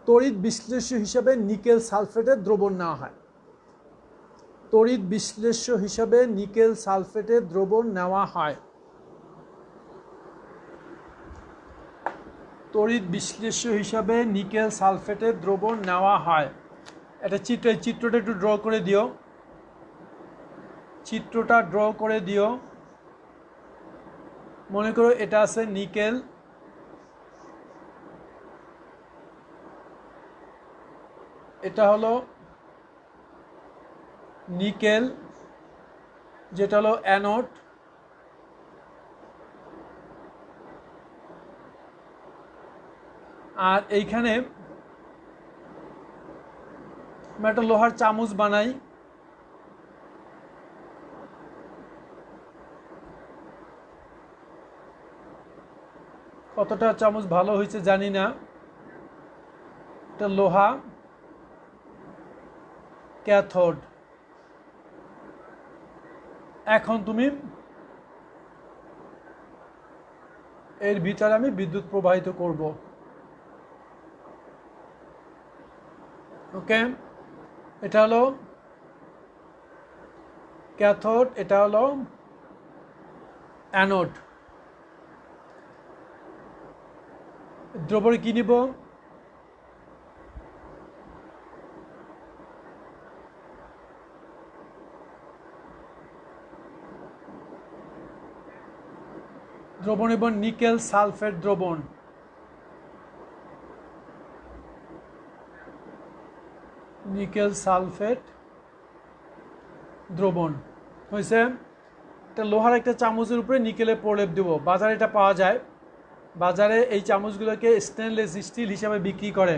তড়িৎ বিশ্লেষ্য হিসাবে নিকেল সালফেটের দ্রবণ নেওয়া হয়। তড়িৎ বিশ্লেষ্য হিসাবে নিকেল সালফেটের দ্রবণ নেওয়া হয়। তড়িৎ বিশ্লেষ্য হিসাবে নিকেল সালফেটের দ্রবণ নেওয়া হয়। এটা চিত্রটা একটু ড্র করে দিও। চিত্রটা ড্র করে দিও। মনে করো এটা আছে নিকেল, এটা হলো নিকেল যেটা হলো অ্যানোড, আর এইখানে আমি একটা লোহার চামচ বানাই। কতটা চামচ ভালো হয়েছে জানি না। এটা লোহা ক্যাথোড। এখন তুমি এর ভিতরে আমি বিদ্যুৎ প্রবাহিত করব। ওকে, এটা হলো ক্যাথোড, এটা হলো অ্যানোড। দ্রবণে কি নিব? দ্রবণ এবং নিকেল সালফেট দ্রবণ। নিকেল সালফেট দ্রবণ হয়েছে। এটা লোহার একটা চামচের উপরে নিকেলের প্রলেপ দেব। বাজারে এটা পাওয়া যায়। বাজারে এই চামচগুলোকে স্টেনলেস স্টিল হিসাবে বিক্রি করে।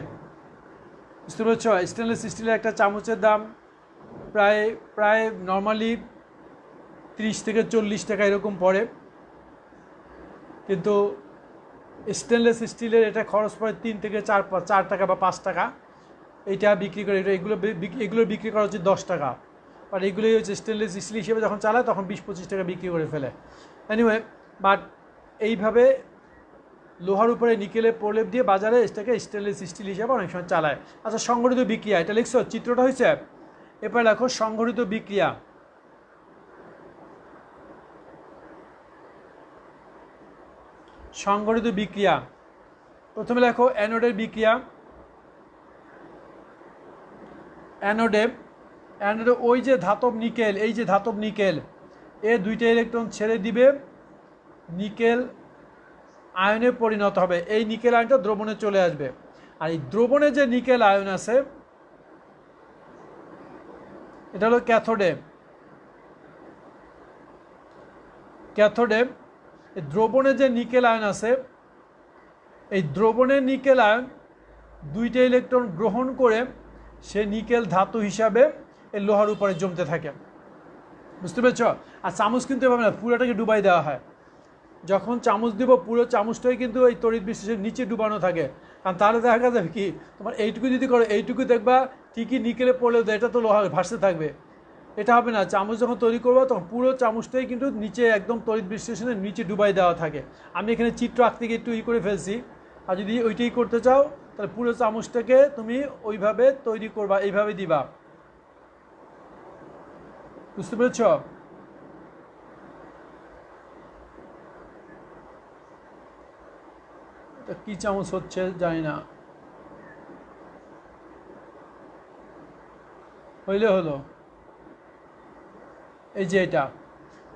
বুঝতে পারছ? স্টেনলেস স্টিলের একটা চামচের দাম প্রায় নর্মালি 30 থেকে 40 টাকা এরকম পড়ে, কিন্তু স্টেনলেস স্টিলের এটা খরচ পড়ে 3 থেকে 4 টাকা বা 5 টাকা। এইটা বিক্রি করে, এগুলো বিক্রি করা হচ্ছে 10 টাকা। বাট এগুলোই হচ্ছে স্টেনলেস স্টিল হিসেবে যখন চালায় তখন 20-25 টাকা বিক্রি করে ফেলে। এনিওয়ে, বাট এইভাবে লোহার উপরে নিকেলের প্রলেপ দিয়ে বাজারে এটাকে স্টেনলেস স্টিল হিসেবে অনেক সময় চালায়। আচ্ছা, সংগঠিত বিক্রিয়া, এটা লিখছো, চিত্রটা হয়েছে। এরপরে দেখো সংগঠিত বিক্রিয়া। সংগঠিত বিক্রিয়া প্রথমে লেখো অ্যানোডের বিক্রিয়া। অ্যানোডে ওই যে ধাতব নিকেল, এই যে ধাতব নিকেল, এ দুইটা ইলেকট্রন ছেড়ে দিবে নিকেল আয়নে পরিণত হবে, এই নিকেল আয়নটা দ্রবণে চলে আসবে। আর এই দ্রবণে যে নিকেল আয়ন আছে এটা হলো ক্যাথোডে। ক্যাথোডে এই দ্রবণে যে নিকেল আয়ন আছে, এই দ্রবণের নিকেল আয়ন দুইটা ইলেকট্রন গ্রহণ করে সে নিকেল ধাতু হিসাবে এই লোহার উপরে জমতে থাকে। বুঝতে পেরেছ? আর চামচ কিন্তু এভাবে না, পুরোটাকে ডুবাই দেওয়া হয়। যখন চামচ দিব পুরো চামচটাই কিন্তু এই তড়িৎ বিশ্লেষণের নিচে ডুবানো থাকে। কারণ তাহলে দেখা যাবে কি, তোমার এইটুকু যদি করো, এইটুকু দেখবা ঠিকই নিকেলে পড়লেও এটা তো লোহা ভাসতে থাকবে। এটা হবে না, চামচ যখন তৈরি করবো তখন পুরো চামচটাই কিন্তু নিচে একদম তড়িৎ বিশ্লেষণের নিচে ডুবাই দেওয়া থাকে। আমি এখানে চিত্র আঁকতে গিয়ে একটু করে ফেলছি। আর যদি ওইটাই করতে চাও তাহলে পুরো চামচটাকে তুমি ওইভাবে তৈরি করবা, এইভাবে দিবা। বুঝতে পেরেছ? কি চামচ হচ্ছে জানি না, হইলে হলো। এই যে এটা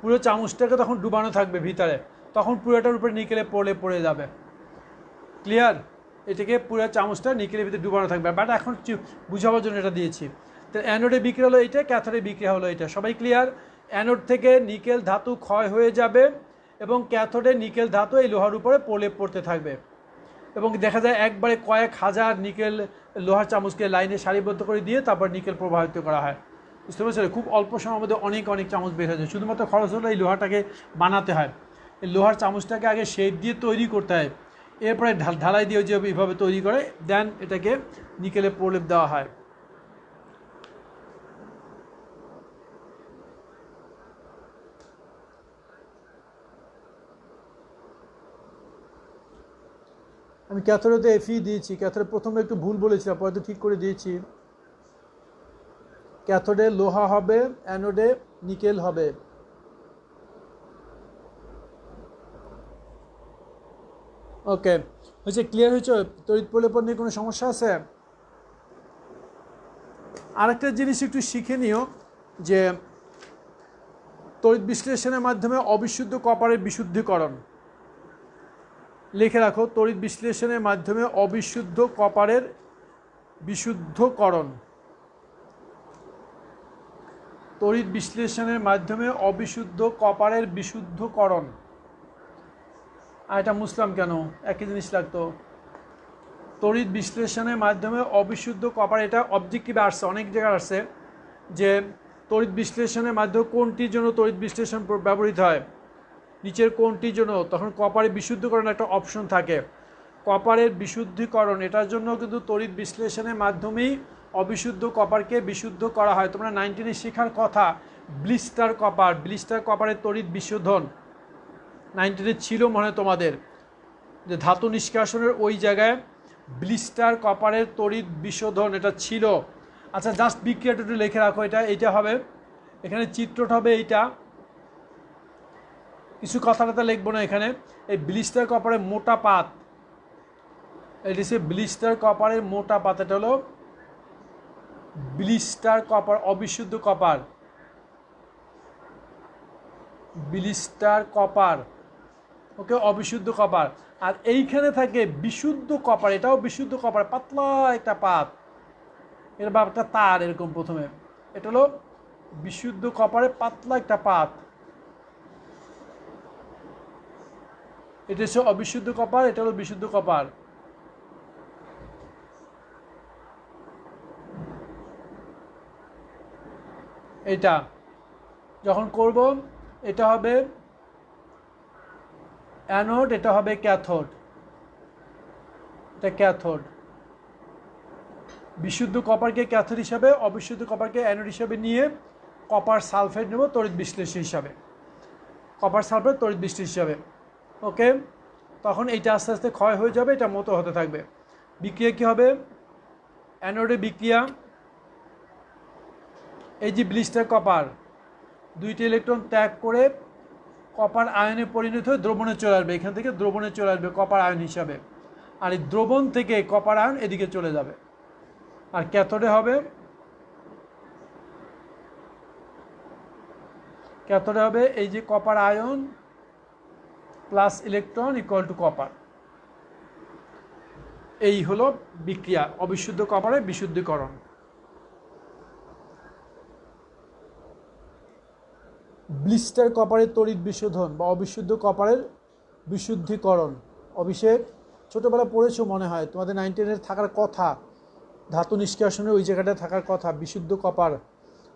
পুরো চামচটাকে তখন ডুবানো থাকবে ভিতরে, তখন পুরোটার উপরে নিকেলে পড়ে যাবে। ক্লিয়ার? এটাকে পুরো চামচটা নিকেলের ভিতরে ডুবানো থাকবে। বাট এখন বুঝাবার জন্য এটা দিয়েছি। তো অ্যানোডে বিক্রিয়া হলো এইটা, ক্যাথোডে বিক্রিয়া হলো এটা। সবাই ক্লিয়ার? অ্যানোড থেকে নিকেল ধাতু ক্ষয় হয়ে যাবে এবং ক্যাথোডে নিকেল ধাতু এই লোহার উপরে পড়তে থাকবে। এবং দেখা যায় একবারে কয়েক হাজার নিকেল লোহার চামচকে লাইনে সারিবদ্ধ করে দিয়ে তারপর নিকেল প্রবাহিত করা হয়। বুঝতে পারছেন? খুব অল্প সময়ের মধ্যে অনেক অনেক চামচ বের হয়ে যায়। শুধুমাত্র খরচ হলো এই লোহাটাকে বানাতে হয়। এই লোহার চামচটাকে আগে শেপ দিয়ে তৈরি করতে হয়, এরপরে ঢালাই দিয়ে যে এইভাবে তৈরি করে দেন এটাকে নিকেলে প্রলেপ দেওয়া হয়। আমি ক্যাথোডে এফই দিয়েছি, ক্যাথোডে প্রথমে একটু ভুল বলেছিলাম, পরে তো ঠিক করে দিয়েছি। ক্যাথোডে লোহা হবে, অ্যানোডে নিকেল হবে। ওকে, হয়েছে? ক্লিয়ার হয়েছে? তড়িৎ প্রলেপন নিয়ে কোনো সমস্যা আছে? আরেকটা জিনিস একটু শিখে নিও যে তড়িৎ বিশ্লেষণের মাধ্যমে অবিশুদ্ধ কপারের বিশুদ্ধীকরণ। লিখে রাখো, তড়িৎ বিশ্লেষণের মাধ্যমে অবিশুদ্ধ কপারের বিশুদ্ধকরণ। তড়িৎ বিশ্লেষণের মাধ্যমে অবিশুদ্ধ কপারের বিশুদ্ধকরণ। আর এটা মুসলাম কেন, একই জিনিস লাগতো। তড়িৎ বিশ্লেষণের মাধ্যমে অবিশুদ্ধ কপার, এটা অবজেক্টিভে আসছে, অনেক জায়গায় আসছে যে তড়িৎ বিশ্লেষণের মাধ্যমে কোনটির জন্য তড়িৎ বিশ্লেষণ ব্যবহৃত হয়, নিচের কোনটির জন্য, তখন কপারের বিশুদ্ধকরণ একটা অপশন থাকে। কপারের বিশুদ্ধীকরণ, এটার জন্য কিন্তু তড়িৎ বিশ্লেষণের মাধ্যমেই অবিশুদ্ধ কপারকে বিশুদ্ধ করা হয়। তোমরা 19-এ শেখার কথা ব্লিস্টার কপার, ব্লিস্টার কপারের তড়িৎ বিশোধন 19-এ ছিল মনে হয় তোমাদের, যে ধাতু নিষ্কাশনের ওই জায়গায় ব্লিস্টার কপারের তড়িৎ বিশোধন এটা ছিল। আচ্ছা, জাস্ট বিক্রিয়াটা একটু লিখে রাখো, এইটা হবে, এখানে চিত্রটা হবে এইটা, কিছু কথাটা লিখবো না এখানে। এই ব্লিস্টার কপারের মোটা পাত, এটি হচ্ছে ব্লিস্টার কপারের মোটা পাত, এটা হলো ব্লিস্টার কপার, অবিশুদ্ধ কপার, ব্লিস্টার কপার। ওকে, অবিশুদ্ধ কপার। আর এইখানে থাকে বিশুদ্ধ কপার, এটাও বিশুদ্ধ কপার, পাতলা একটা পাত, এর বা একটা তার এরকম প্রথমে, এটা হলো বিশুদ্ধ কপারের পাতলা একটা পাত, এটা হচ্ছে অবিশুদ্ধ কপার, এটা হলো বিশুদ্ধ কপার। এটা যখন করব, এটা হবে অ্যানোড, এটা হবে ক্যাথোড, এটা ক্যাথোড। বিশুদ্ধ কপারকে ক্যাথোড হিসাবে, অবিশুদ্ধ কপারকে অ্যানোড হিসাবে নিয়ে কপার সালফেট নেব তড়িৎ বিশ্লেষণ হিসাবে, কপার সালফেট তড়িৎ বিশ্লেষণ হিসাবে। ওকে, তখন এইটা আস্তে আস্তে ক্ষয় হয়ে যাবে, এটা মতো হতে থাকবে। বিক্রিয়া কী হবে? অ্যানোডে বিক্রিয়া, এই যে ব্লিস্টার কপার দুইটি ইলেকট্রন ত্যাগ করে কপার আয়নে পরিণত হয়ে দ্রবণে চলে আসবে, এখান থেকে দ্রবণে চলে আসবে কপার আয়ন হিসাবে, আর এই দ্রবণ থেকে কপার আয়ন এদিকে চলে যাবে। আর ক্যাথোডে হবে, ক্যাথোডে হবে এই যে copper ion plus electron equal to copper. এই হলো বিক্রিয়া অবিশুদ্ধ কপারের বিশুদ্ধীকরণ। ব্লিস্টার কপারের তড়িৎ বিশোধন বা অবিশুদ্ধ কপারের বিশুদ্ধীকরণ। অভিষেক, ছোটোবেলা পড়েছো মনে হয়, তোমাদের 9, 10 থাকার কথা, ধাতু নিষ্কাশনের ওই জায়গাটায় থাকার কথা। বিশুদ্ধ কপার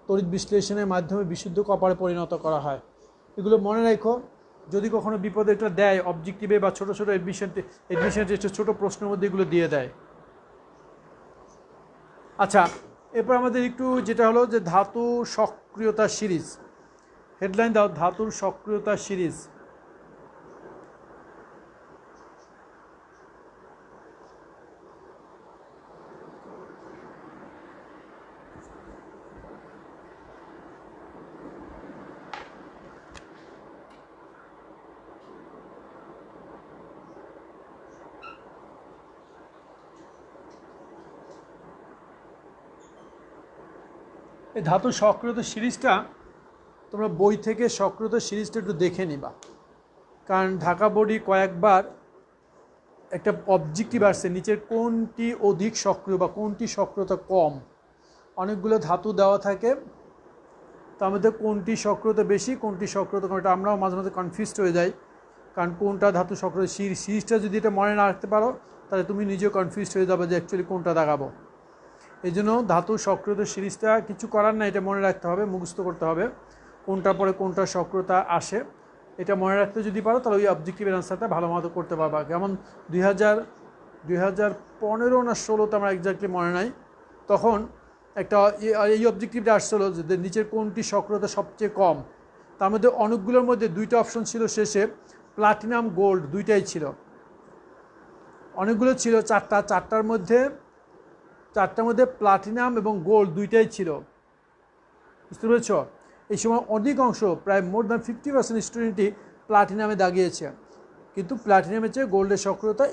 তড়িৎ বিশ্লেষণের মাধ্যমে বিশুদ্ধ কপারে পরিণত করা হয়। এগুলো মনে রাখো, যদি কখনো বিপদে এটা দেয় অবজেক্টিভে বা ছোটো ছোটো এডমিশন টেস্টের ছোটো প্রশ্নের মধ্যে এগুলো দিয়ে দেয়। আচ্ছা, এরপর আমাদের একটু যেটা হলো যে ধাতু সক্রিয়তা সিরিজ। হেডলাইন দাও, ধাতুর সক্রিয়তা সিরিজ। এই ধাতুর সক্রিয়তা সিরিজটা তোমরা বই থেকে সক্রিয়তা সিরিজটা একটু দেখে নিবা, কারণ ঢাকা বোর্ডই কয়েকবার একটা অবজেক্টিভ আসছে নিচের কোনটি অধিক সক্রিয় বা কোনটি সক্রিয়তা কম। অনেকগুলো ধাতু দেওয়া থাকে, তার মধ্যে কোনটি সক্রিয়তা বেশি কোনটি সক্রিয়তা কম, এটা আমরাও মাঝে মাঝে কনফিউজড হয়ে যাই। কারণ কোনটা ধাতু সক্রিয়, সিরিজটা যদি এটা মনে না রাখতে পারো তাহলে তুমি নিজেও কনফিউজড হয়ে যাবে যে অ্যাকচুয়ালি কোনটা দেখাবো। এই জন্য ধাতুর সক্রিয়তা সিরিজটা কিছু করার না, এটা মনে রাখতে হবে, মুখস্থ করতে হবে কোনটার পরে কোনটা সক্রিয়তা আসে। এটা মনে রাখতে যদি পারো তাহলে ওই অবজেক্টিভের আনসারটা ভালো মতো করতে পারবা। যেমন 2015 না 16তে আমার এক্স্যাক্টলি মনে নাই, তখন একটা এই অবজেক্টিভটা আসছিলো যে নিচের কোনটি সক্রিয়তা সবচেয়ে কম। তার মধ্যে অনেকগুলোর মধ্যে দুইটা অপশন ছিল, শেষে প্লাটিনাম গোল্ড দুইটাই ছিল। অনেকগুলো ছিল চারটার মধ্যে প্লাটিনাম এবং গোল্ড দুইটাই ছিল, বুঝতে পেরেছ? এই সময় অধিকাংশ প্রায় মোর দ্যান 50% স্টুডেন্টই প্লাটিনামে দাগিয়েছে, কিন্তু প্লাটিনামের চেয়ে গোল্ডের সক্রিয়তা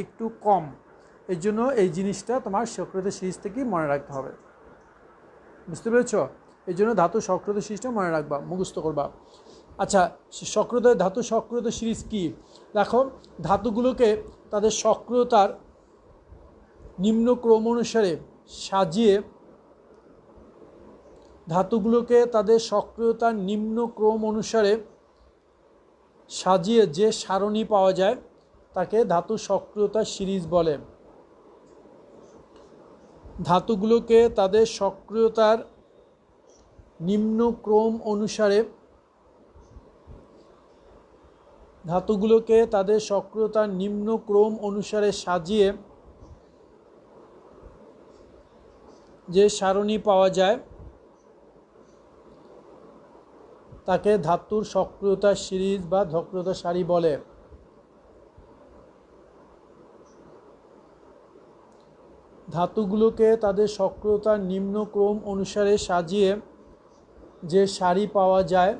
একটু কম। এর জন্য এই জিনিসটা তোমার সক্রিয়তা সিরিজ থেকেই মনে রাখতে হবে, বুঝতে পেরেছ? এই জন্য ধাতু সক্রিয়তা সিরিজটা মনে রাখবা, মুখস্থ করবা। আচ্ছা, ধাতু সক্রিয়তা সিরিজ কি? দেখো, ধাতুগুলোকে তাদের সক্রিয়তার নিম্ন ক্রম অনুসারে সাজিয়ে যে সারণী পাওয়া যায় তাকে ধাতু সক্রিয়তা সিরিজ বলে। ধাতুগুলোকে তাদের সক্রিয়তার নিম্ন ক্রম অনুসারে সাজিয়ে যে সারণী পাওয়া যায় তাকে ধাতুর সক্রিয়তা সিরিজ বা সক্রিয়তা সারি বলে। ধাতুগুলোকে তাদের সক্রিয়তার নিম্ন ক্রম অনুসারে সাজিয়ে যে সারি পাওয়া যায়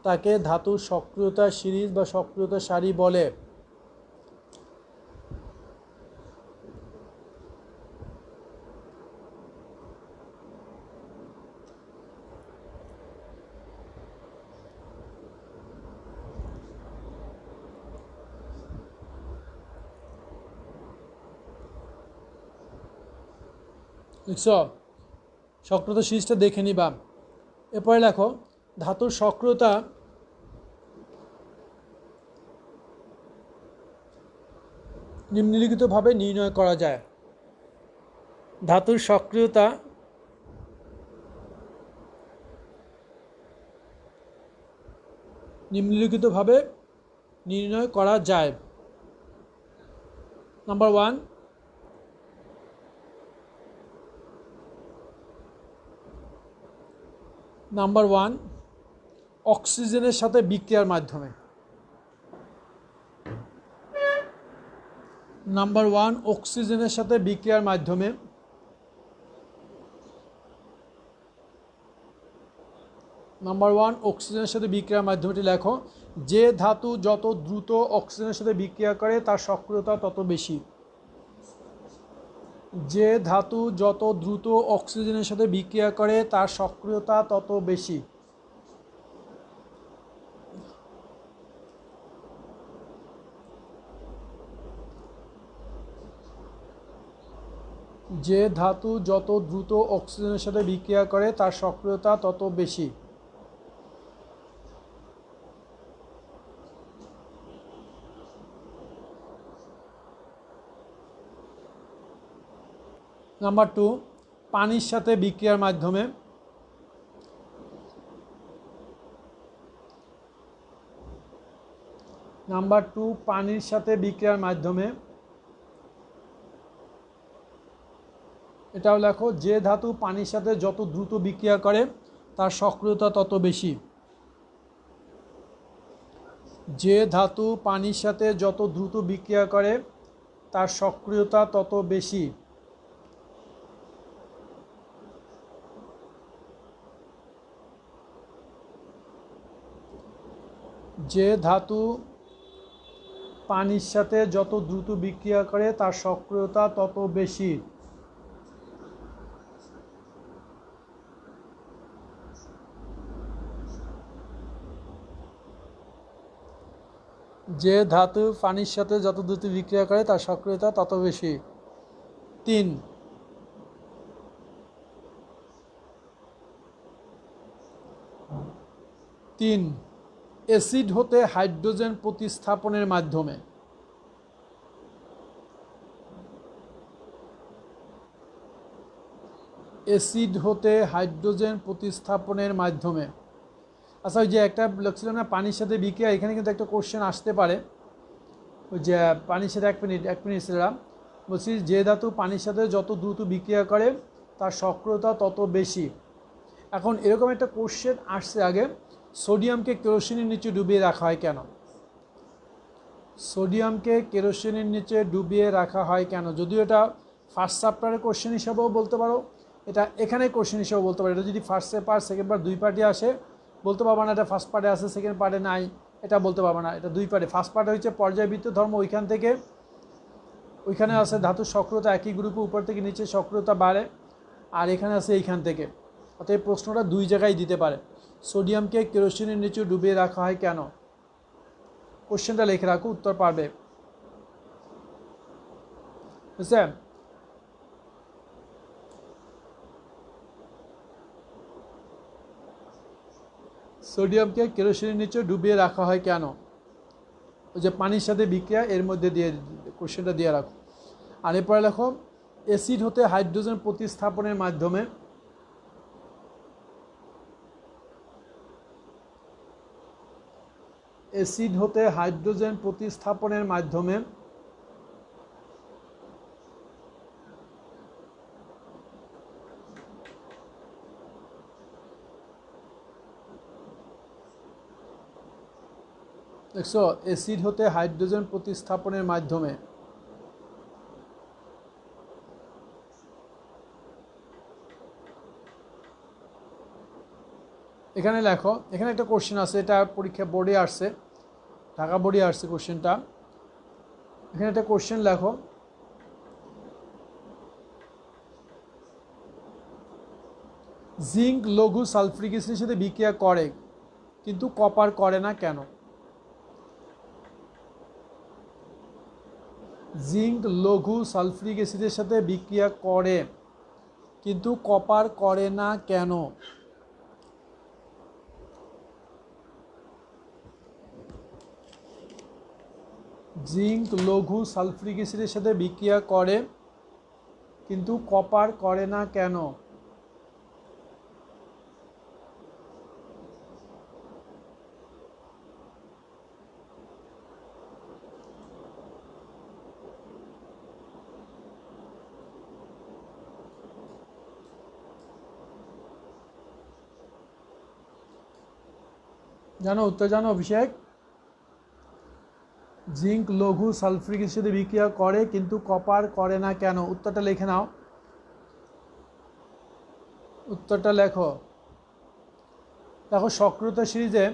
তাকে ধাতুর সক্রিয়তা সিরিজ বা সক্রিয়তা সারি বলে। লিখছ? সক্রিয়তা সিরিজটা দেখে নিবা। এরপরে লেখো, ধাতুর সক্রিয়তা নিম্নলিখিতভাবে নির্ণয় করা যায়। ধাতুর সক্রিয়তা নিম্নলিখিতভাবে নির্ণয় করা যায়। নাম্বার ওয়ান, অক্সিজেনের সাথে বিক্রিয়ার মাধ্যমে। অক্সিজেনের সাথে বিক্রিয়ার মাধ্যমে। অক্সিজেনের সাথে বিক্রিয়ার মাধ্যমেটি লেখো, যে ধাতু যত দ্রুত অক্সিজেনের সাথে বিক্রিয়া করে তার সক্রিয়তা তত বেশি। যে ধাতু যত দ্রুত অক্সিজেনের সাথে বিক্রিয়া করে তার সক্রিয়তা তত বেশি। যে ধাতু যত দ্রুত অক্সিজেনের সাথে বিক্রিয়া করে তার সক্রিয়তা তত বেশি। নাম্বার 2, পানির সাথে বিক্রিয়ার মাধ্যমে। নাম্বার 2, পানির সাথে বিক্রিয়ার মাধ্যমে। এটাও লেখো, যে ধাতু পানির সাথে যত দ্রুত বিক্রিয়া করে তার সক্রিয়তা তত বেশি। যে ধাতু পানির সাথে যত দ্রুত বিক্রিয়া করে তার সক্রিয়তা তত বেশি। যে ধাতু পানির সাথে যত দ্রুত বিক্রিয়া করে তার সক্রিয়তা তত বেশি। যে ধাতু পানির সাথে যত দ্রুত বিক্রিয়া করে তার সক্রিয়তা তত বেশি। 3, অ্যাসিড হতে হাইড্রোজেন প্রতিস্থাপনের মাধ্যমে। অ্যাসিড হতে হাইড্রোজেন প্রতিস্থাপনের মাধ্যমে। আচ্ছা, ওই যে একটা ছিল না পানির সাথে বিক্রিয়া, এখানে কিন্তু একটা কোশ্চেন আসতে পারে। ওই যে পানির সাথে এক মিনিট ছিলাম, বলছি যে ধাতু পানির সাথে যত দ্রুত বিক্রিয়া করে তার সক্রিয়তা তত বেশি। এখন এরকম একটা কোশ্চেন আসছে আগে, সোডিয়ামকে কেরোসিনের নিচে ডুবিয়ে রাখা হয় কেন? সোডিয়ামকে কেরোসিনের নিচে ডুবিয়ে রাখা হয় কেন? যদিও এটা ফার্স্ট চ্যাপ্টারের কোশ্চেন হিসাবেও বলতে পারো, এটা এখানে কোশ্চেন হিসাবেও বলতে পারো। এটা যদি ফার্স্ট পার্ট সেকেন্ড পার্ট দুই পার্টে আসে বলতে পারবো না এটা ফার্স্ট পার্টে আছে সেকেন্ড পার্টে নাই, এটা বলতে পারবো না। এটা দুই পার্টে। ফার্স্ট পার্টে হচ্ছে পর্যায়বৃত্ত ধর্ম, ওইখান থেকে ওইখানে আছে ধাতুর সক্রিয়তা একই গ্রুপে উপর থেকে নিচে সক্রিয়তা বাড়ে, আর এখানে আছে এইখান থেকে। অতএব প্রশ্নটা দুই জায়গায় দিতে পারে। সোডিয়ামকে কেরোসিনের নিচে ডুবিয়ে রাখা হয় কেন? কোশ্চেনটা লিখে রাখো, উত্তর পারবে। বুঝছে? সোডিয়ামকে কেরোসিনের নিচে ডুবিয়ে রাখা হয় কেন? ওই যে পানির সাথে বিক্রিয়া, এর মধ্যে দিয়ে কোশ্চেনটা দিয়ে রাখো। আর এরপরে লেখো, অ্যাসিড হতে হাইড্রোজেন প্রতিস্থাপনের মাধ্যমে। অ্যাসিড হতে হাইড্রোজেন প্রতিস্থাপনের মাধ্যমে। দেখছো, অ্যাসিড হতে হাইড্রোজেন প্রতিস্থাপনের মাধ্যমে। এখানে লেখো, এখানে একটা কোশ্চেন আছে, এটা পরীক্ষা বোর্ডে আসছে, ঢাকা বোর্ডে আসছে কোশ্চেনটা। এখানে একটা কোশ্চেন লেখো, জিঙ্ক লঘু সালফ্রিক অ্যাসিডের সাথে বিক্রিয়া করে কিন্তু কপার করে না কেন? জিঙ্ক লঘু সালফ্রিক অ্যাসিডের সাথে বিক্রিয়া করে কিন্তু কপার করে না কেন? জিঙ্ক লঘু সালফ্রিক অ্যাসিডের সাথে বিক্রিয়া করে কিন্তু কপার করে না কেন? জানো উত্তর জানো অভিষেক? জিঙ্ক লঘু সালফ্রিক অ্যাসিডের সাথে বিক্রিয়া করে কিন্তু কপার করে না কেন? উত্তরটা লিখে নাও, উত্তরটা লেখো। দেখো, সক্রিয়তা সিরিজে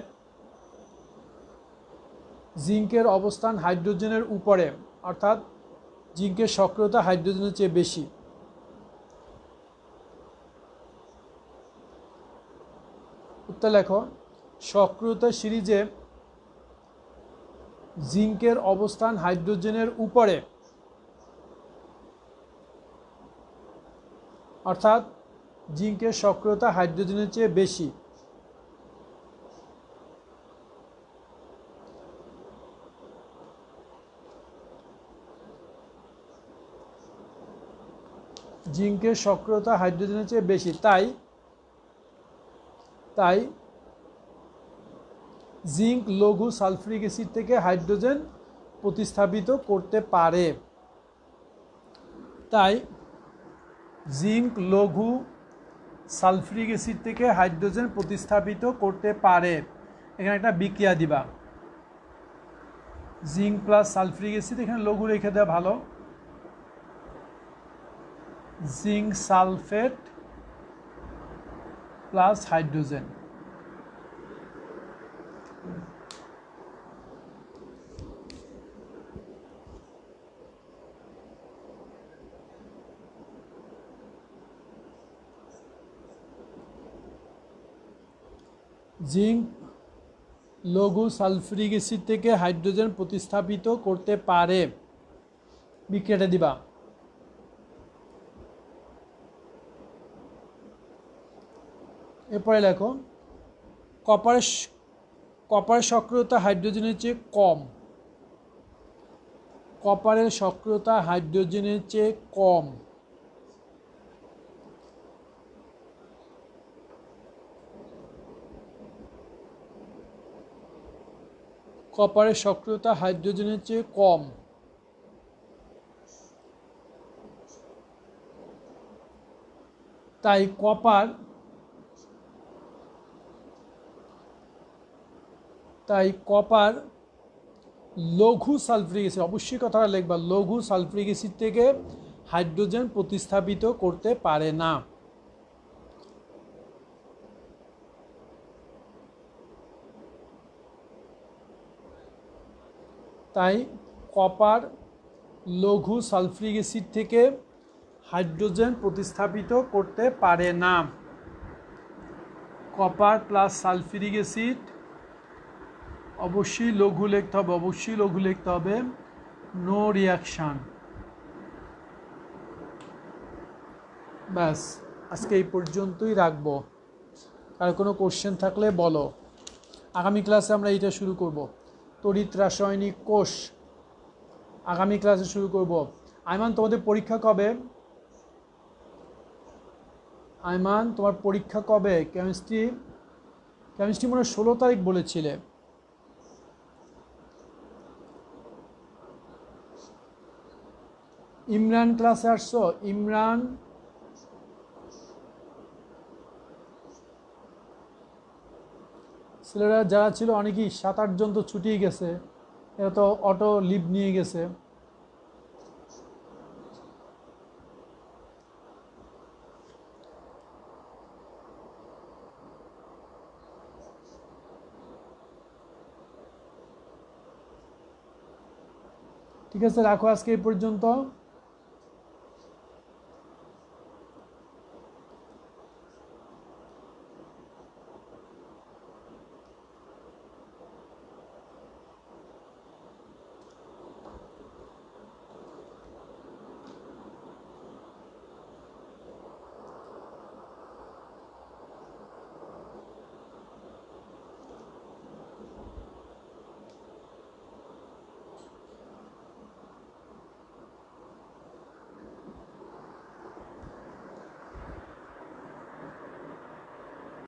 জিঙ্কের অবস্থান হাইড্রোজেনের উপরে, অর্থাৎ জিঙ্কের সক্রিয়তা হাইড্রোজেনের চেয়ে বেশি। উত্তর লেখো। সক্রিয়তা সিরিজে জিঙ্কের অবস্থান হাইড্রোজেনের উপরে, অর্থাৎ জিঙ্কের সক্রিয়তা হাইড্রোজেনের চেয়ে বেশি। জিঙ্কের সক্রিয়তা হাইড্রোজেনের চেয়ে বেশি, তাই জিঙ্ক লঘু সালফিউরিক অ্যাসিড থেকে হাইড্রোজেন প্রতিস্থাপিত করতে পারে। তাই জিঙ্ক লঘু সালফিউরিক অ্যাসিড থেকে হাইড্রোজেন প্রতিস্থাপিত করতে পারে। এখানে একটা বিক্রিয়া দিবা, জিঙ্ক প্লাস সালফিউরিক অ্যাসিড, এখানে লঘু রেখে দেওয়া ভালো, zinc sulphate plus hydrogen. Zinc লঘু সালফিউরিক অ্যাসিড থেকে হাইড্রোজেন প্রতিস্থাপিত করতে পারে, বিক্রিয়াটা দিবা। এরপরে লেখো, কপারের সক্রিয়তা হাইড্রোজেনের চেয়ে কম। কপারের সক্রিয়তা হাইড্রোজেনের চেয়ে কম। কপারের সক্রিয়তা হাইড্রোজেনের চেয়ে কম। তাই কপার লঘু সালফিউরিক অ্যাসিড, অবশ্যই কথাটা লিখবা, লঘু সালফিউরিক অ্যাসিড থেকে হাইড্রোজেন প্রতিস্থাপিত করতে পারে না। তাই কপার লঘু সালফিউরিক অ্যাসিড থেকে হাইড্রোজেন প্রতিস্থাপিত করতে পারে না। কপার প্লাস সালফিউরিক অ্যাসিড, অবশ্যই লঘু লিখতে হবে, নো রিয়াকশান। ব্যাস, আজকে এই পর্যন্তই রাখবো। আর কোনো কোশ্চেন থাকলে বলো। আগামী ক্লাসে আমরা এইটা শুরু করব, তড়িৎ রাসায়নিক কোষ আগামী ক্লাসে শুরু করব। আইমান, তোমাদের পরীক্ষা কবে? আইমান, তোমার পরীক্ষা কবে? কেমিস্ট্রি মনে হয় 16 তারিখ বলেছিলে। ইমরান ক্লাসে আসছো? ইমরান, ছেলেরা যারা ছিল অনেকেই 7-8 জন তো ছুটিয়ে গেছে, এরা তো অটো লিভ নিয়ে গেছে। ঠিক আছে, রাখো আজকে এই পর্যন্ত।